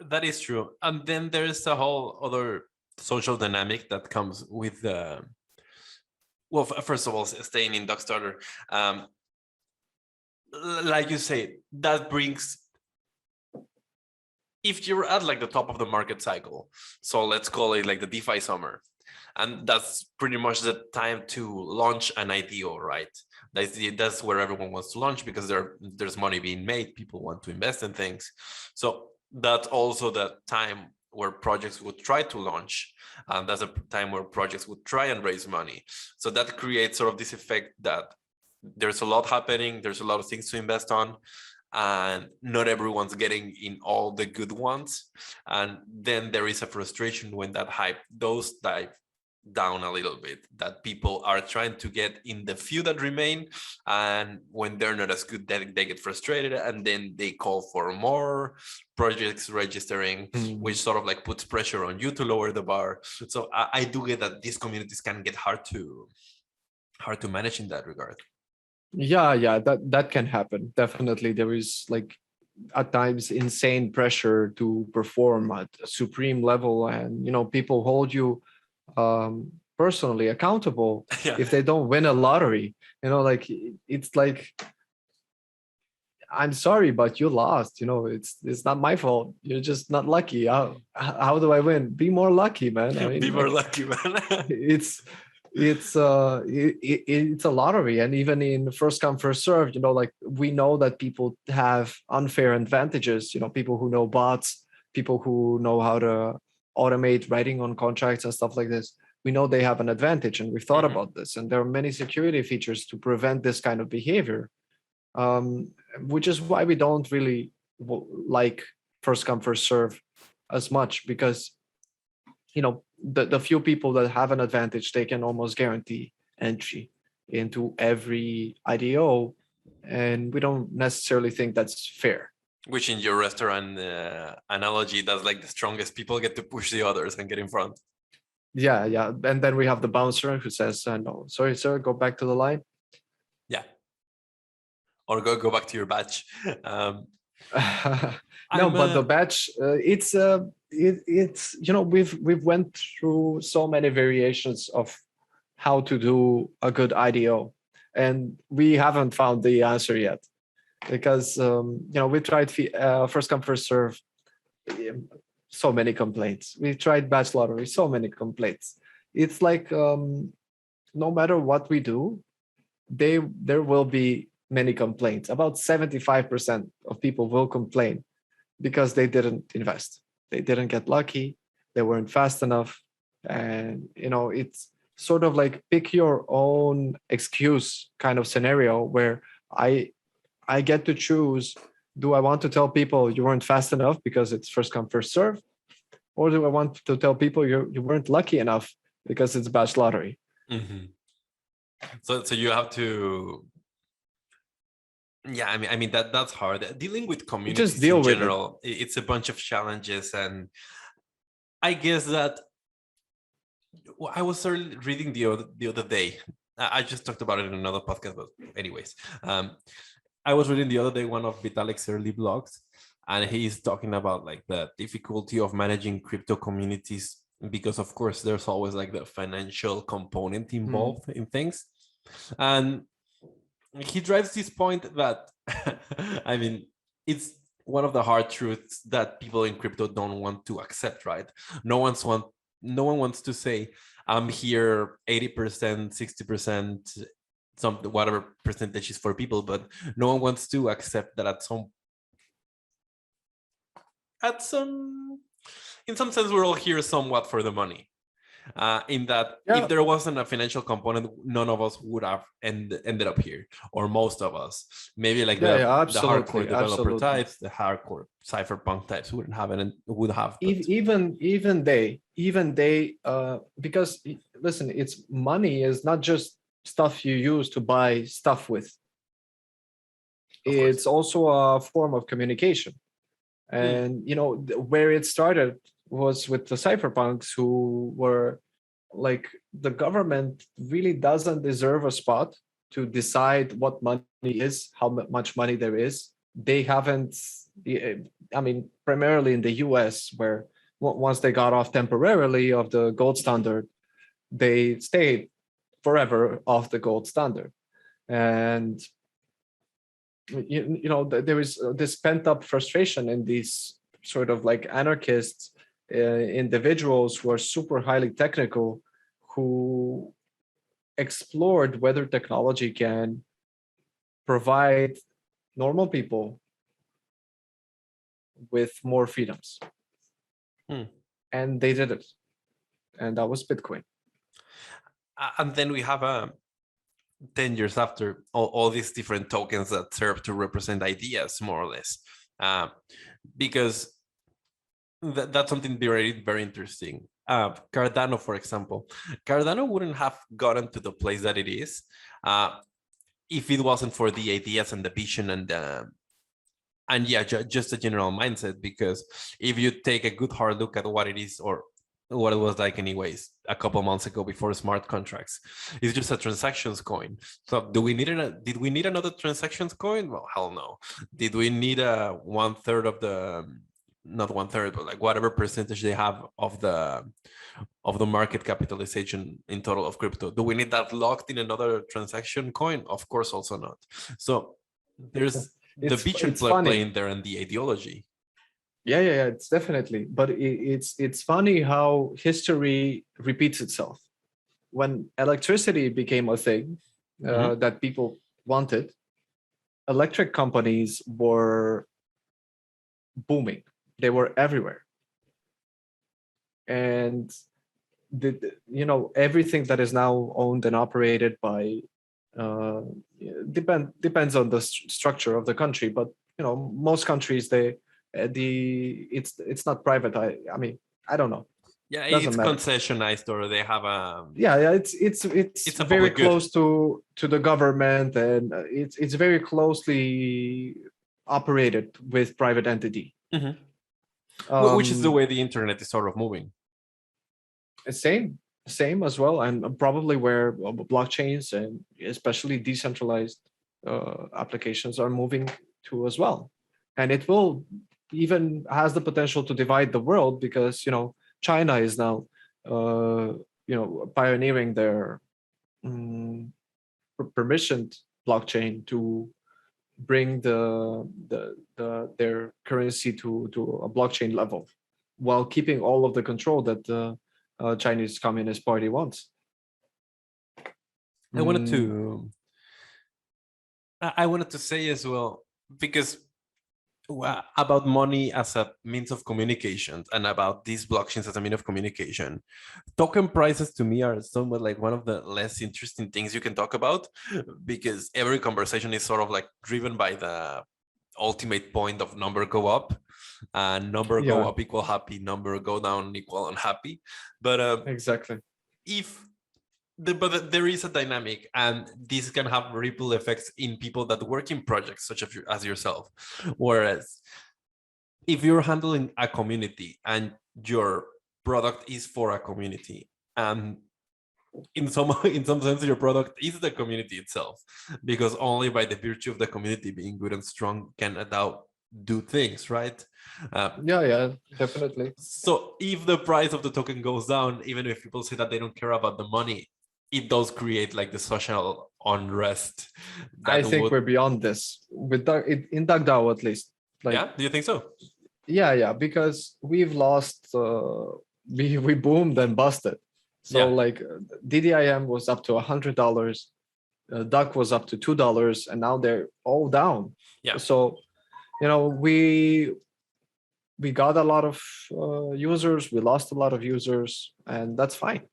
That is true. And then there's a whole other social dynamic that comes with the... Well, first of all, staying in DuckStarter, like you say, that brings, if you're at like the top of the market cycle, so let's call it like the DeFi summer, and that's pretty much the time to launch an IDO, right? That's where everyone wants to launch because there's money being made, people want to invest in things. So that's also the time where projects would try to launch. And that's a time where projects would try and raise money. So that creates sort of this effect that there's a lot happening, there's a lot of things to invest on, and not everyone's getting in all the good ones. And then there is a frustration when that hype down a little bit, that people are trying to get in the few that remain, and when they're not as good, then they get frustrated, and then they call for more projects registering, which sort of like puts pressure on you to lower the bar. So I do get that these communities can get hard to manage in that regard. Yeah, that can happen. Definitely, there is like at times insane pressure to perform at a supreme level, and people hold you personally accountable Yeah. if they don't win a lottery. Like it's like, I'm sorry, but you lost. It's not my fault. You're just not lucky. How do I win? Be more lucky, man. I mean, Be more lucky, man. it's it's a lottery, and even in first come first serve, like we know that people have unfair advantages. People who know bots, people who know how to automate writing on contracts and stuff like this. We know they have an advantage, and we've thought about this, and there are many security features to prevent this kind of behavior, which is why we don't really like first come first serve as much, because the few people that have an advantage, they can almost guarantee entry into every IDO, and we don't necessarily think that's fair. Which in your restaurant analogy, that's like the strongest people get to push the others and get in front. Yeah, and then we have the bouncer who says, no, sorry sir, go back to the line. Yeah, or go back to your batch. No, but the batch, it's we've went through so many variations of how to do a good IDO, and we haven't found the answer yet, because we tried first come first serve, so many complaints. We tried batch lottery, so many complaints. It's like no matter what we do, there will be many complaints. About 75% of people will complain because they didn't invest. They didn't get lucky. They weren't fast enough. And, it's sort of like pick your own excuse kind of scenario where I get to choose, do I want to tell people you weren't fast enough because it's first come, first serve? Or do I want to tell people you weren't lucky enough because it's batch lottery? Mm-hmm. So you have to, yeah, I mean that's hard. Dealing with communities just deal in with general, it's a bunch of challenges, and I guess that I was reading the other day. I just talked about it in another podcast, but anyways, I was reading the other day one of Vitalik's early blogs, and he's talking about like the difficulty of managing crypto communities, because of course there's always like the financial component involved in things. And he drives this point that I mean, it's one of the hard truths that people in crypto don't want to accept, right? No one wants to say, I'm here 80%, 60%, some whatever percentage is for people, but no one wants to accept that in some sense, we're all here somewhat for the money. In that, if there wasn't a financial component, none of us would have ended up here, or most of us. Maybe like the hardcore developer types, the hardcore cypherpunk types wouldn't have it, and would have. Even they, because listen, it's money is not just stuff you use to buy stuff with. It's also a form of communication, and where it started was with the cypherpunks, who were like, the government really doesn't deserve a spot to decide what money is, how much money there is. They haven't, I mean, primarily in the US, where once they got off temporarily of the gold standard, they stayed forever off the gold standard. And there is this pent-up frustration in these sort of like anarchists, individuals who are super highly technical, who explored whether technology can provide normal people with more freedoms. And they did it. And that was Bitcoin. And then we have 10 years after, all these different tokens that serve to represent ideas, more or less. Because that's something very, very interesting. Cardano, for example. Cardano wouldn't have gotten to the place that it is if it wasn't for the ideas and the vision and yeah, just a general mindset. Because if you take a good hard look at what it is, or what it was like anyways a couple months ago before smart contracts, it's just a transactions coin. So did we need another transactions coin? Well, hell no. Did we need a 1/3 of the, not 1/3, but like whatever percentage they have of the market capitalization in total of crypto? Do we need that locked in another transaction coin? Of course, also not. So there's the vision it's funny. playing there and the ideology. Yeah, it's definitely. But it's funny how history repeats itself. When electricity became a thing that people wanted, electric companies were booming. They were everywhere. And everything that is now owned and operated by depends on the structure of the country, but most countries it's not private. I mean, I don't know. Yeah, Doesn't it's matter. concessionized, or they have a it's a very public good. close to the government, and it's very closely operated with private entity. Which is the way the internet is sort of moving. Same as well, and probably where blockchains and especially decentralized applications are moving to as well. And it will even has the potential to divide the world, because China is now pioneering their permissioned blockchain to bring their currency to a blockchain level, while keeping all of the control that the Chinese Communist Party wants. I wanted to say as well, because about money as a means of communication and about these blockchains as a means of communication, token prices to me are somewhat like one of the less interesting things you can talk about, because every conversation is sort of like driven by the ultimate point of number go up, and number go up equal happy, number go down equal unhappy. But exactly, but there is a dynamic, and this can have ripple effects in people that work in projects such as yourself. Whereas if you're handling a community and your product is for a community, and in some sense your product is the community itself, because only by the virtue of the community being good and strong can a DAO do things, right? Yeah, definitely. So if the price of the token goes down, even if people say that they don't care about the money, it does create like the social unrest. I think we're beyond this in DuckDAO, at least. Yeah, do you think so? Yeah, because we've lost. We boomed and busted. So like DDIM was up to $100, Duck was up to $2, and now they're all down. Yeah. So we got a lot of users, we lost a lot of users, and that's fine.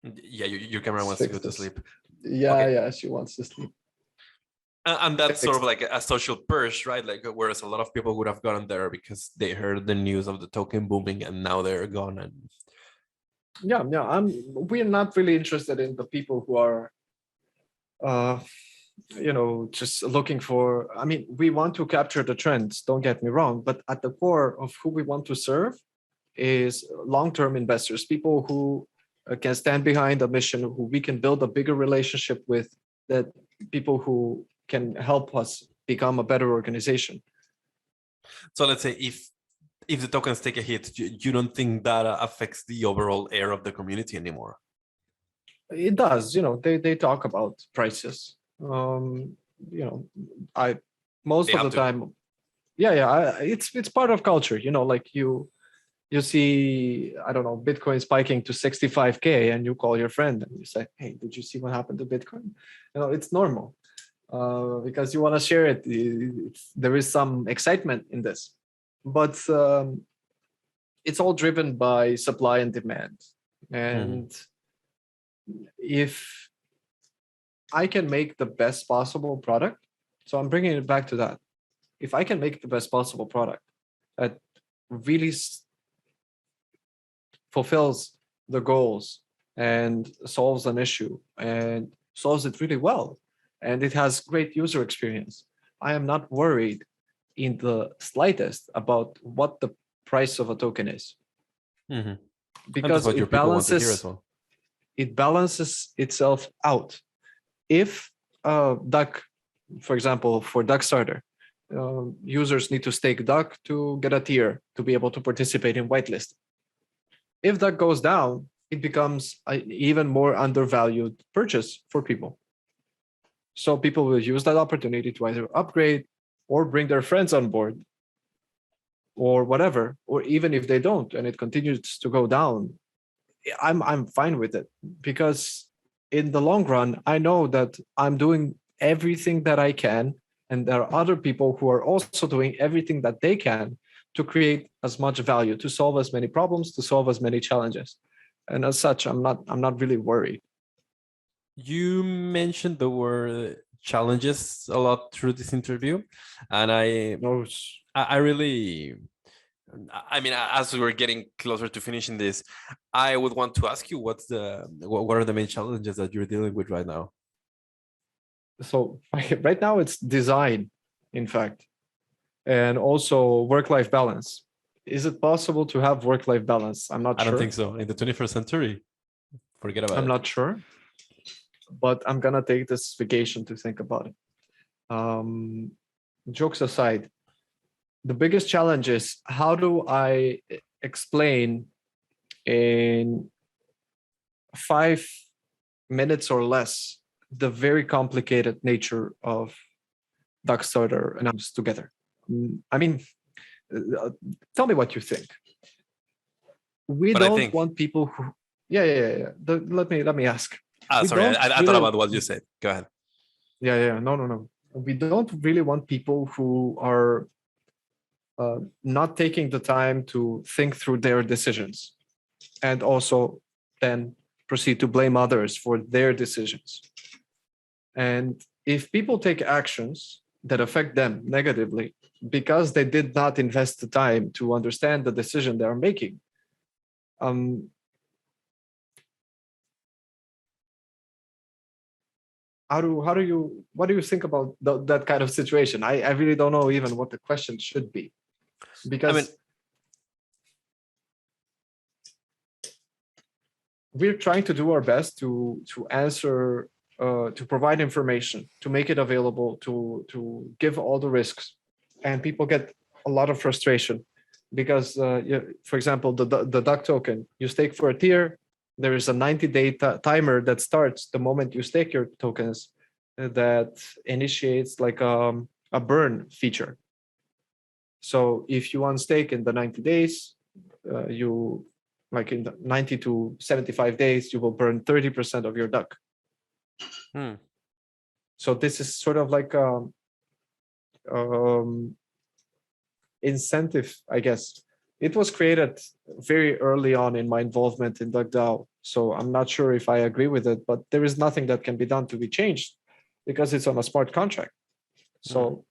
Yeah, your camera wants to go to sleep. Yeah, she wants to sleep. And that's sort of like a social purge, right? Like, whereas a lot of people would have gotten there because they heard the news of the token booming, and now they're gone. And we're not really interested in the people who are just looking for, I mean, we want to capture the trends, don't get me wrong, but at the core of who we want to serve is long-term investors, people who can stand behind a mission, who we can build a bigger relationship with, that people who can help us become a better organization. So let's say if the tokens take a hit, you don't think that affects the overall air of the community anymore? It does. They talk about prices. Most of the time, it's part of culture. Like you see, I don't know, Bitcoin spiking to 65K, and you call your friend and you say, "Hey, did you see what happened to Bitcoin?" It's normal because you want to share it. There is some excitement in this, but it's all driven by supply and demand. And if I can make the best possible product, so I'm bringing it back to that. If I can make the best possible product that really fulfills the goals and solves an issue and solves it really well, and it has great user experience, I am not worried in the slightest about what the price of a token is, Mm-hmm. And that's because what your people want to hear as well. it balances itself out. If Duck, for example, for Duck Starter, users need to stake Duck to get a tier to be able to participate in whitelist. If Duck goes down, it becomes an even more undervalued purchase for people. So people will use that opportunity to either upgrade or bring their friends on board or whatever, or even if they don't and it continues to go down, I'm fine with it, because in the long run, I know that I'm doing everything that I can, and there are other people who are also doing everything that they can to create as much value, to solve as many problems, to solve as many challenges. And as such, I'm not really worried. You mentioned the word challenges a lot through this interview, and No, I really, I mean, as we were getting closer to finishing this, I would want to ask you what are the main challenges that you're dealing with right now? so right now it's design, in fact, and also work-life balance. Is it possible to have work-life balance? I'm not I sure. don't think so. In the 21st century, forget about it. I'm not sure, but I'm gonna take this vacation to think about it. Jokes aside, the biggest challenge is, how do I explain in 5 minutes or less the very complicated nature of DuckStarter and apps together? I mean, tell me what you think. We But I don't think, want people who, yeah. Let me ask. We sorry, don't I thought really- about what you said. Go ahead. Yeah. No. We don't really want people who are not taking the time to think through their decisions, and also then proceed to blame others for their decisions. And if people take actions that affect them negatively because they did not invest the time to understand the decision they are making, what do you think about that kind of situation? I really don't know even what the question should be, because I mean, we're trying to do our best to answer, to provide information, to make it available, to give all the risks, and people get a lot of frustration because, for example, the duck token, you stake for a tier, there is a 90-day timer that starts the moment you stake your tokens, that initiates like a burn feature. So if you unstake in the 90 days, you, like in the 90 to 75 days, you will burn 30% of your duck. So this is sort of like incentive, I guess. It was created very early on in my involvement in DuckDAO, so I'm not sure if I agree with it, but there is nothing that can be done to be changed because it's on a smart contract. So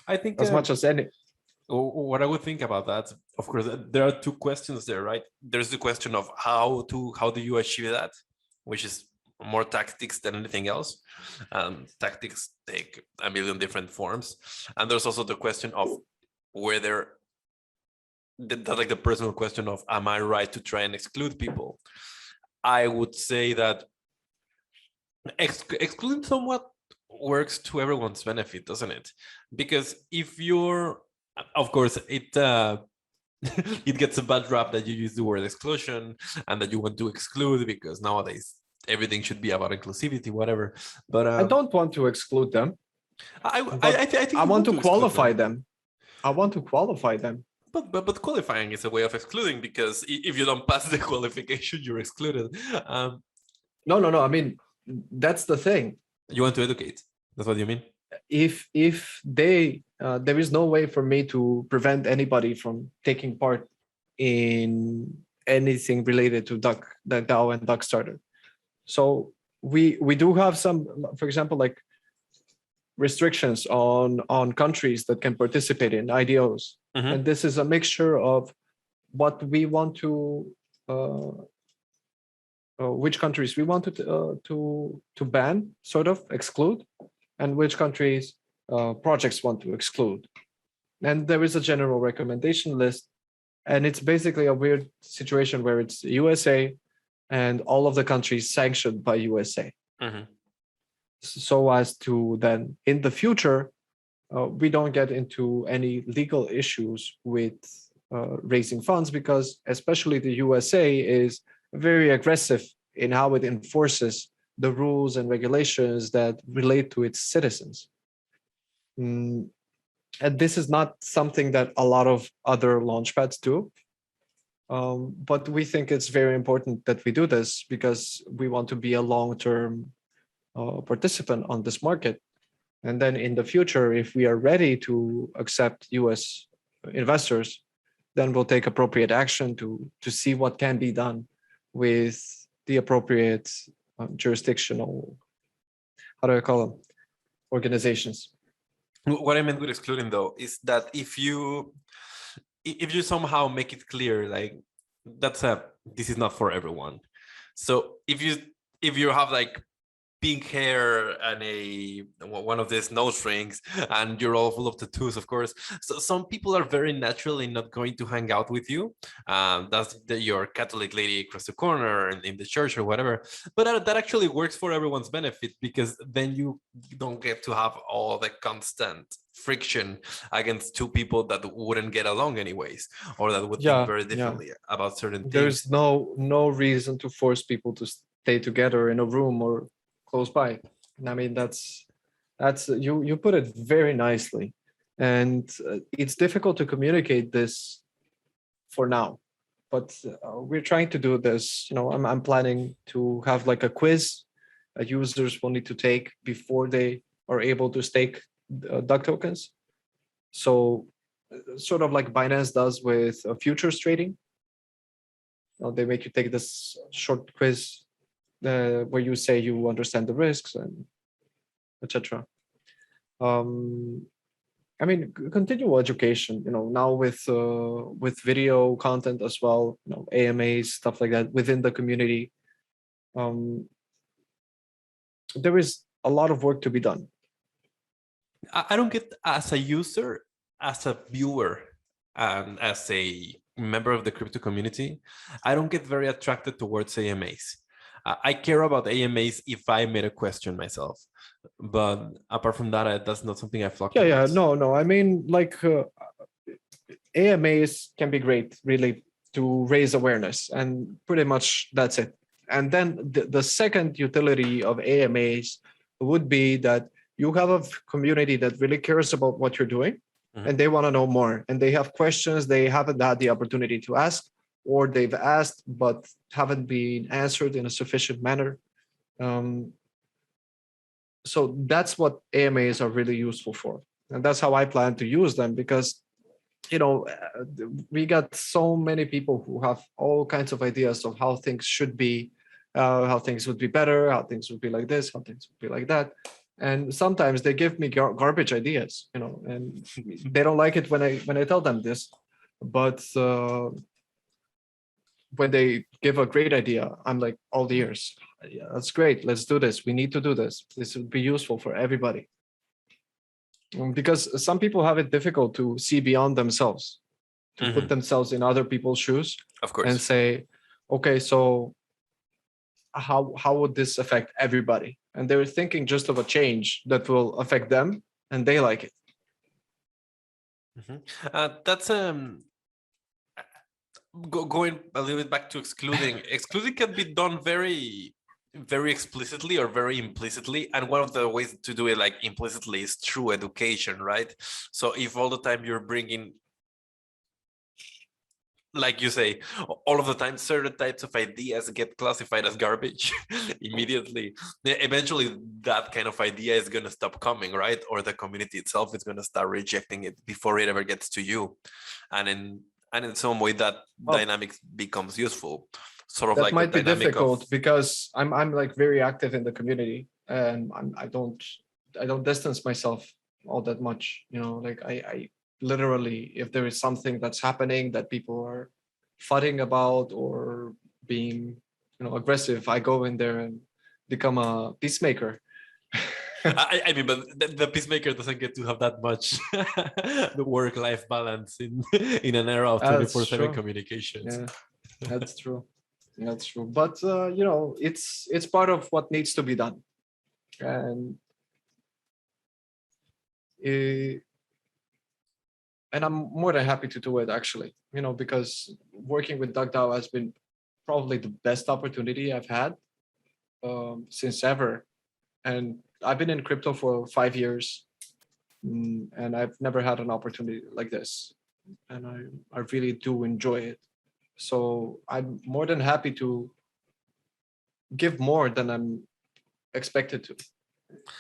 I think as much as any, what I would think about that, of course, there are two questions there, right? There's the question of how do you achieve that, which is more tactics than anything else. Tactics take a million different forms, and there's also the question of whether that's like the personal question of, am I right to try and exclude people? I would say that excluding somewhat works to everyone's benefit, doesn't it? Because if you're, of course, it it gets a bad rap that you use the word exclusion and that you want to exclude, because nowadays everything should be about inclusivity, whatever. But I don't want to exclude them. I think I want to qualify them. I want to qualify them. But qualifying is a way of excluding, because if you don't pass the qualification, you're excluded. No. I mean, that's the thing. You want to educate. That's what you mean? If they, there is no way for me to prevent anybody from taking part in anything related to DuckDAO and DuckStarter. So we do have some, for example, like restrictions on countries that can participate in IDOs. And this is a mixture of what we want to which countries we want to ban, sort of exclude, and which countries projects want to exclude. And there is a general recommendation list, and it's basically a weird situation where it's USA and all of the countries sanctioned by USA, so as to then in the future we don't get into any legal issues with raising funds, because especially the USA is very aggressive in how it enforces the rules and regulations that relate to its citizens. And this is not something that a lot of other launchpads do. But we think it's very important that we do this because we want to be a long-term participant on this market. And then in the future, if we are ready to accept US investors, then we'll take appropriate action to see what can be done with the appropriate jurisdictional, how do I call them, organizations. What I meant with excluding, though, is that if you somehow make it clear, like this is not for everyone. So if you have like pink hair and one of these nose rings, and you're all full of tattoos, of course. So some people are very naturally not going to hang out with you. That's your Catholic lady across the corner in the church or whatever. But that actually works for everyone's benefit, because then you don't get to have all the constant friction against two people that wouldn't get along anyways, or that would think very differently about certain things. There's no reason to force people to stay together in a room or close by. I mean, that's you put it very nicely, and it's difficult to communicate this for now, but we're trying to do this. I'm planning to have like a quiz users will need to take before they are able to stake Duck tokens. So sort of like Binance does with futures trading. They make you take this short quiz where you say you understand the risks and etc. I mean, continual education. Now with video content as well. AMAs, stuff like that within the community. There is a lot of work to be done. I don't get, as a user, as a viewer, and as a member of the crypto community, I don't get very attracted towards AMAs. I care about AMAs if I made a question myself, but apart from that, that's not something I flock towards. No. I mean, like AMAs can be great, really, to raise awareness, and pretty much that's it. And then the second utility of AMAs would be that you have a community that really cares about what you're doing, and they want to know more, and they have questions they haven't had the opportunity to ask, or they've asked but haven't been answered in a sufficient manner. So that's what AMAs are really useful for. And that's how I plan to use them, because, we got so many people who have all kinds of ideas of how things should be, how things would be better, how things would be like this, how things would be like that. And sometimes they give me garbage ideas, and they don't like it when I tell them this. But when they give a great idea, I'm like all ears. Yeah, that's great. Let's do this. We need to do this. This would be useful for everybody. Because some people have it difficult to see beyond themselves, to put themselves in other people's shoes, of course, and say, okay, so how would this affect everybody? And they're thinking just of a change that will affect them, and they like it. That's going a little bit back to excluding. Excluding can be done very, very explicitly or very implicitly, and one of the ways to do it like implicitly is through education, right? So if all the time you're bringing, like you say, all of the time certain types of ideas get classified as garbage immediately, eventually that kind of idea is going to stop coming, right? Or the community itself is going to start rejecting it before it ever gets to you, and in some way that dynamics becomes useful. Sort of that like might be difficult because I'm like very active in the community, and I don't distance myself all that much. Like I literally, if there is something that's happening that people are fighting about or being, aggressive. I go in there and become a peacemaker. I mean, but the peacemaker doesn't get to have that much the work-life balance in an era of That's 24/7 true. communications. Yeah, that's true. That's true. But it's part of what needs to be done, and uh, and I'm more than happy to do it actually. Because working with DuckDAO has been probably the best opportunity I've had since ever, and I've been in crypto for 5 years, and I've never had an opportunity like this, and I really do enjoy it. So I'm more than happy to give more than I'm expected to,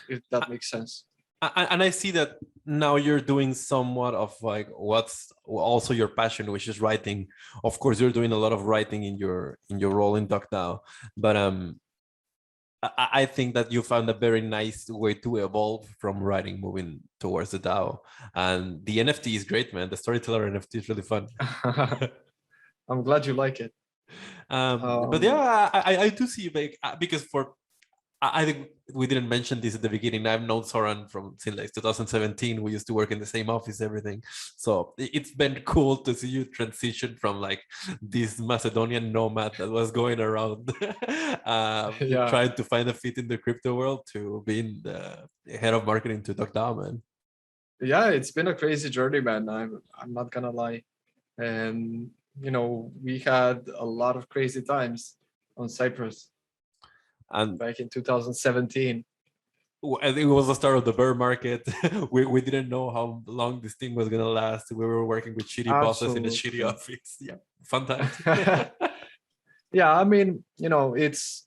if that makes sense. And I see that now you're doing somewhat of like what's also your passion, which is writing. Of course, you're doing a lot of writing in your role in DuckDAO, but I think that you found a very nice way to evolve from writing, moving towards the DAO. And the NFT is great, man. The storyteller NFT is really fun. I'm glad you like it. But yeah, I do see like because I think we didn't mention this at the beginning. I've known Zoran since like 2017. We used to work in the same office, everything. So it's been cool to see you transition from like this Macedonian nomad that was going around Yeah. trying to find a fit in the crypto world to being the head of marketing to DuckDAO, man. Yeah, it's been a crazy journey, man. I'm not gonna lie. And we had a lot of crazy times on Cyprus And back in 2017. I think it was the start of the bear market. we didn't know how long this thing was gonna last. We were working with shitty bosses in a shitty Absolutely. office. Yeah, fun times. Yeah, I mean, it's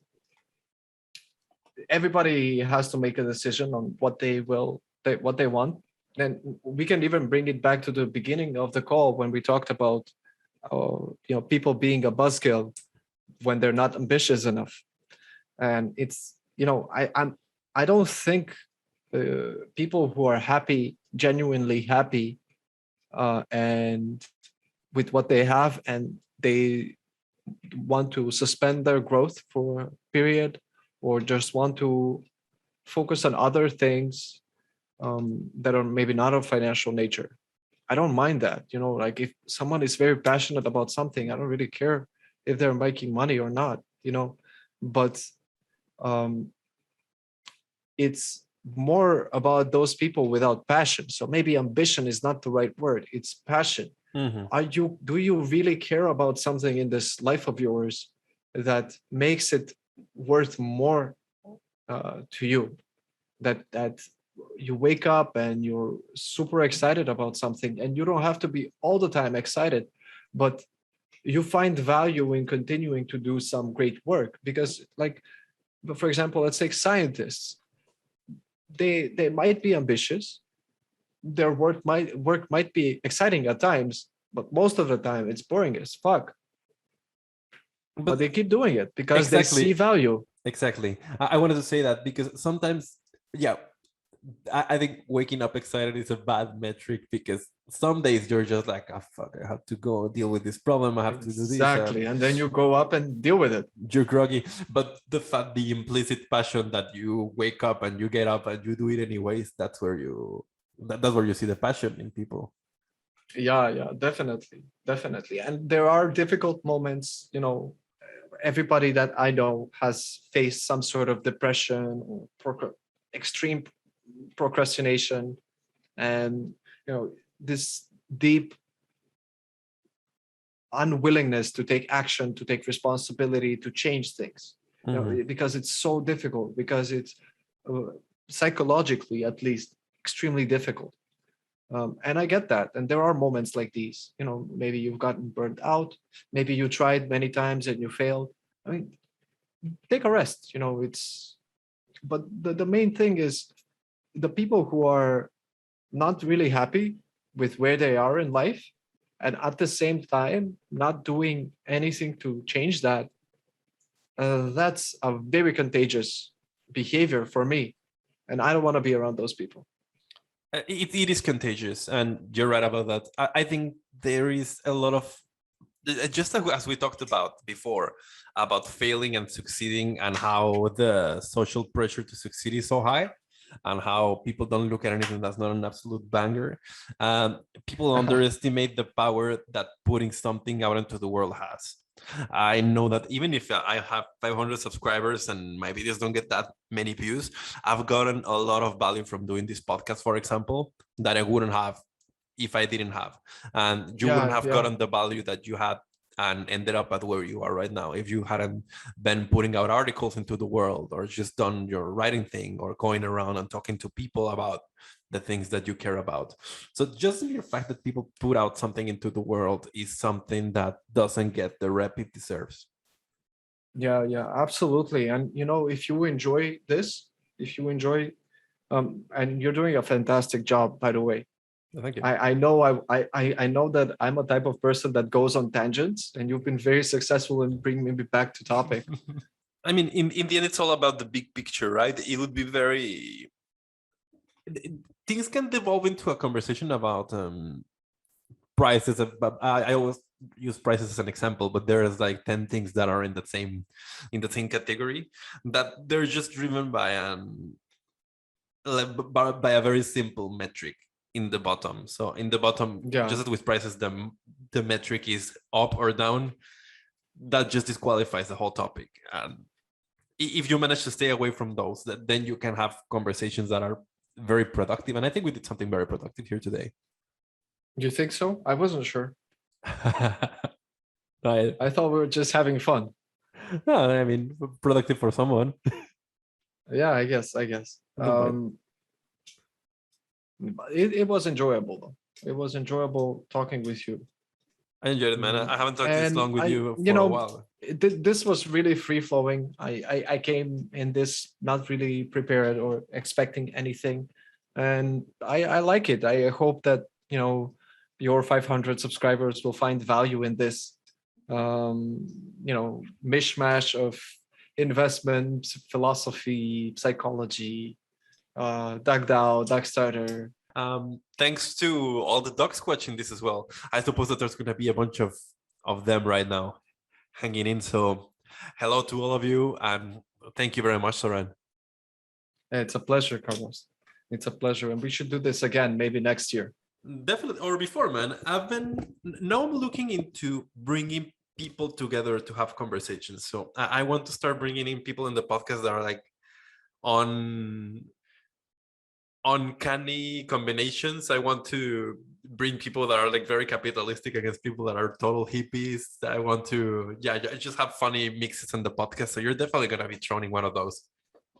everybody has to make a decision on what they want. And we can even bring it back to the beginning of the call when we talked about people being a buzzkill when they're not ambitious enough. And it's I don't think people who are happy, genuinely happy, and with what they have, and they want to suspend their growth for a period, or just want to focus on other things that are maybe not of financial nature. I don't mind that. Like if someone is very passionate about something, I don't really care if they're making money or not. But um, it's more about those people without passion. So maybe ambition is not the right word. It's passion. Mm-hmm. Do you really care about something in this life of yours that makes it worth more to you? That you wake up and you're super excited about something, and you don't have to be all the time excited, but you find value in continuing to do some great work. Because, like, for example, let's take scientists. They might be ambitious, their work might be exciting at times, but most of the time it's boring as fuck. But they keep doing it because they see value. Exactly. I wanted to say that because sometimes, yeah, I think waking up excited is a bad metric, because some days you're just like, oh, fuck, I have to go deal with this problem. I have to do this. Exactly. And then you go up and deal with it. You're groggy. But the implicit passion that you wake up and you get up and you do it anyways, that's where you see the passion in people. Yeah, definitely. And there are difficult moments. Everybody that I know has faced some sort of depression or extreme procrastination, and this deep unwillingness to take action, to take responsibility, to change things. Because it's so difficult, because it's psychologically, at least, extremely difficult. And I get that. And there are moments like these. Maybe you've gotten burnt out. Maybe you tried many times and you failed. I mean, take a rest. But the main thing is the people who are not really happy with where they are in life, and at the same time not doing anything to change that. That's a very contagious behavior for me, and I don't want to be around those people. It is contagious, and you're right about that. I think there is a lot of Just as we talked about before, about failing and succeeding, and how the social pressure to succeed is so high, and how people don't look at anything that's not an absolute banger. People underestimate the power that putting something out into the world has. I know that even if I have 500 subscribers and my videos don't get that many views, I've gotten a lot of value from doing this podcast, for example, that I wouldn't have if I didn't have. And you wouldn't Yeah, have yeah. gotten the value that you had and ended up at where you are right now if you hadn't been putting out articles into the world, or just done your writing thing, or going around and talking to people about the things that you care about. So just the mere fact that people put out something into the world is something that doesn't get the rep it deserves. Yeah, yeah, absolutely. And if you enjoy this, if you enjoy, and you're doing a fantastic job, by the way. Thank you. I know I know that I'm a type of person that goes on tangents, and you've been very successful in bringing me back to topic. I mean, in the end, it's all about the big picture, right? It would be very, things can devolve into a conversation about prices. But I always use prices as an example, but there's like 10 things that are in the same category, that they're just driven by by a very simple metric in the bottom. So in the bottom, Yeah. just as with prices, the metric is up or down. That just disqualifies the whole topic. And if you manage to stay away from those, then you can have conversations that are very productive. And I think we did something very productive here today. You think so? I wasn't sure. Right. I thought we were just having fun. No, I mean, productive for someone. Yeah, I guess. It was enjoyable though. It was enjoyable talking with you. I enjoyed it, man. I haven't talked this And long with you you for a know, while. this was really free flowing. I came in this not really prepared or expecting anything, and I like it. I hope that your 500 subscribers will find value in this mishmash of investment philosophy, psychology, DuckDAO, DuckStarter. Thanks to all the dogs watching this as well. I suppose that there's going to be a bunch of them right now hanging in. So hello to all of you, and thank you very much, Zoran. It's a pleasure, Carlos. It's a pleasure, and we should do this again maybe next year. Definitely, or before, man. Now I'm looking into bringing people together to have conversations. So I want to start bringing in people in the podcast that are like on uncanny combinations. I want to bring people that are like very capitalistic against people that are total hippies. I want to, just have funny mixes on the podcast. So you're definitely going to be thrown in one of those.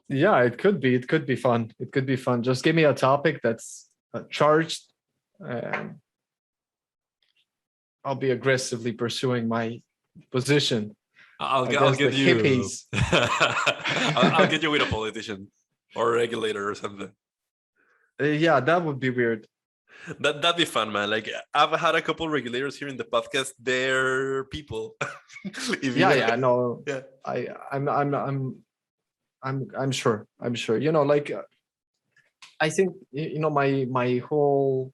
Yeah, it could be. It could be fun. It could be fun. Just give me a topic that's charged, and I'll be aggressively pursuing my position. I'll get you hippies. I'll get you with a politician or a regulator or something. Yeah, that would be weird. That'd be fun, man. Like, I've had a couple regulators here in the podcast. They're people. No. Yeah. I'm sure. I think my whole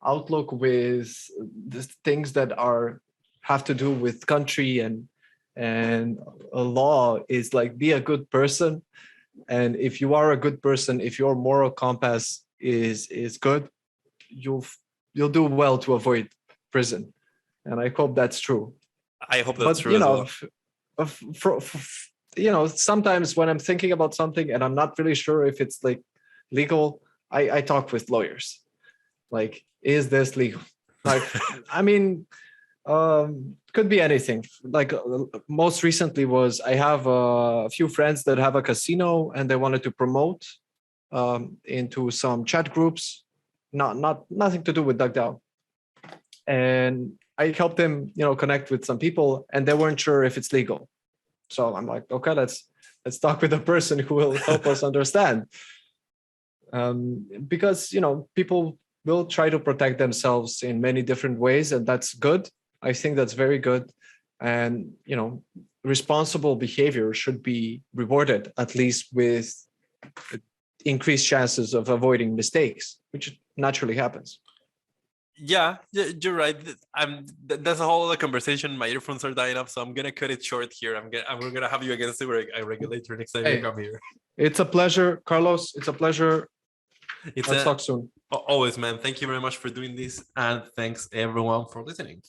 outlook with the things that have to do with country and a law is like, be a good person, and if you are a good person, if your moral compass is good, you'll do well to avoid prison, and I hope that's true. I hope that's true as well. Sometimes when I'm thinking about something and I'm not really sure if it's like legal, I talk with lawyers. Like, is this legal? Like, I mean, could be anything. Like, most recently was, I have a few friends that have a casino and they wanted to promote into some chat groups, nothing to do with DuckDAO. And I helped them, connect with some people, and they weren't sure if it's legal. So I'm like, okay, let's talk with a person who will help us understand. Because people will try to protect themselves in many different ways, and that's good. I think that's very good. And responsible behavior should be rewarded, at least with increased chances of avoiding mistakes, which naturally happens. Yeah, you're right. That's a whole other conversation. My earphones are dying up, so I'm gonna cut it short here. We're gonna have you against a regulator next time you Hey, come here. it's a pleasure, Carlos. It's a pleasure. It's Let's talk soon. Always, man. Thank you very much for doing this, and thanks everyone for listening.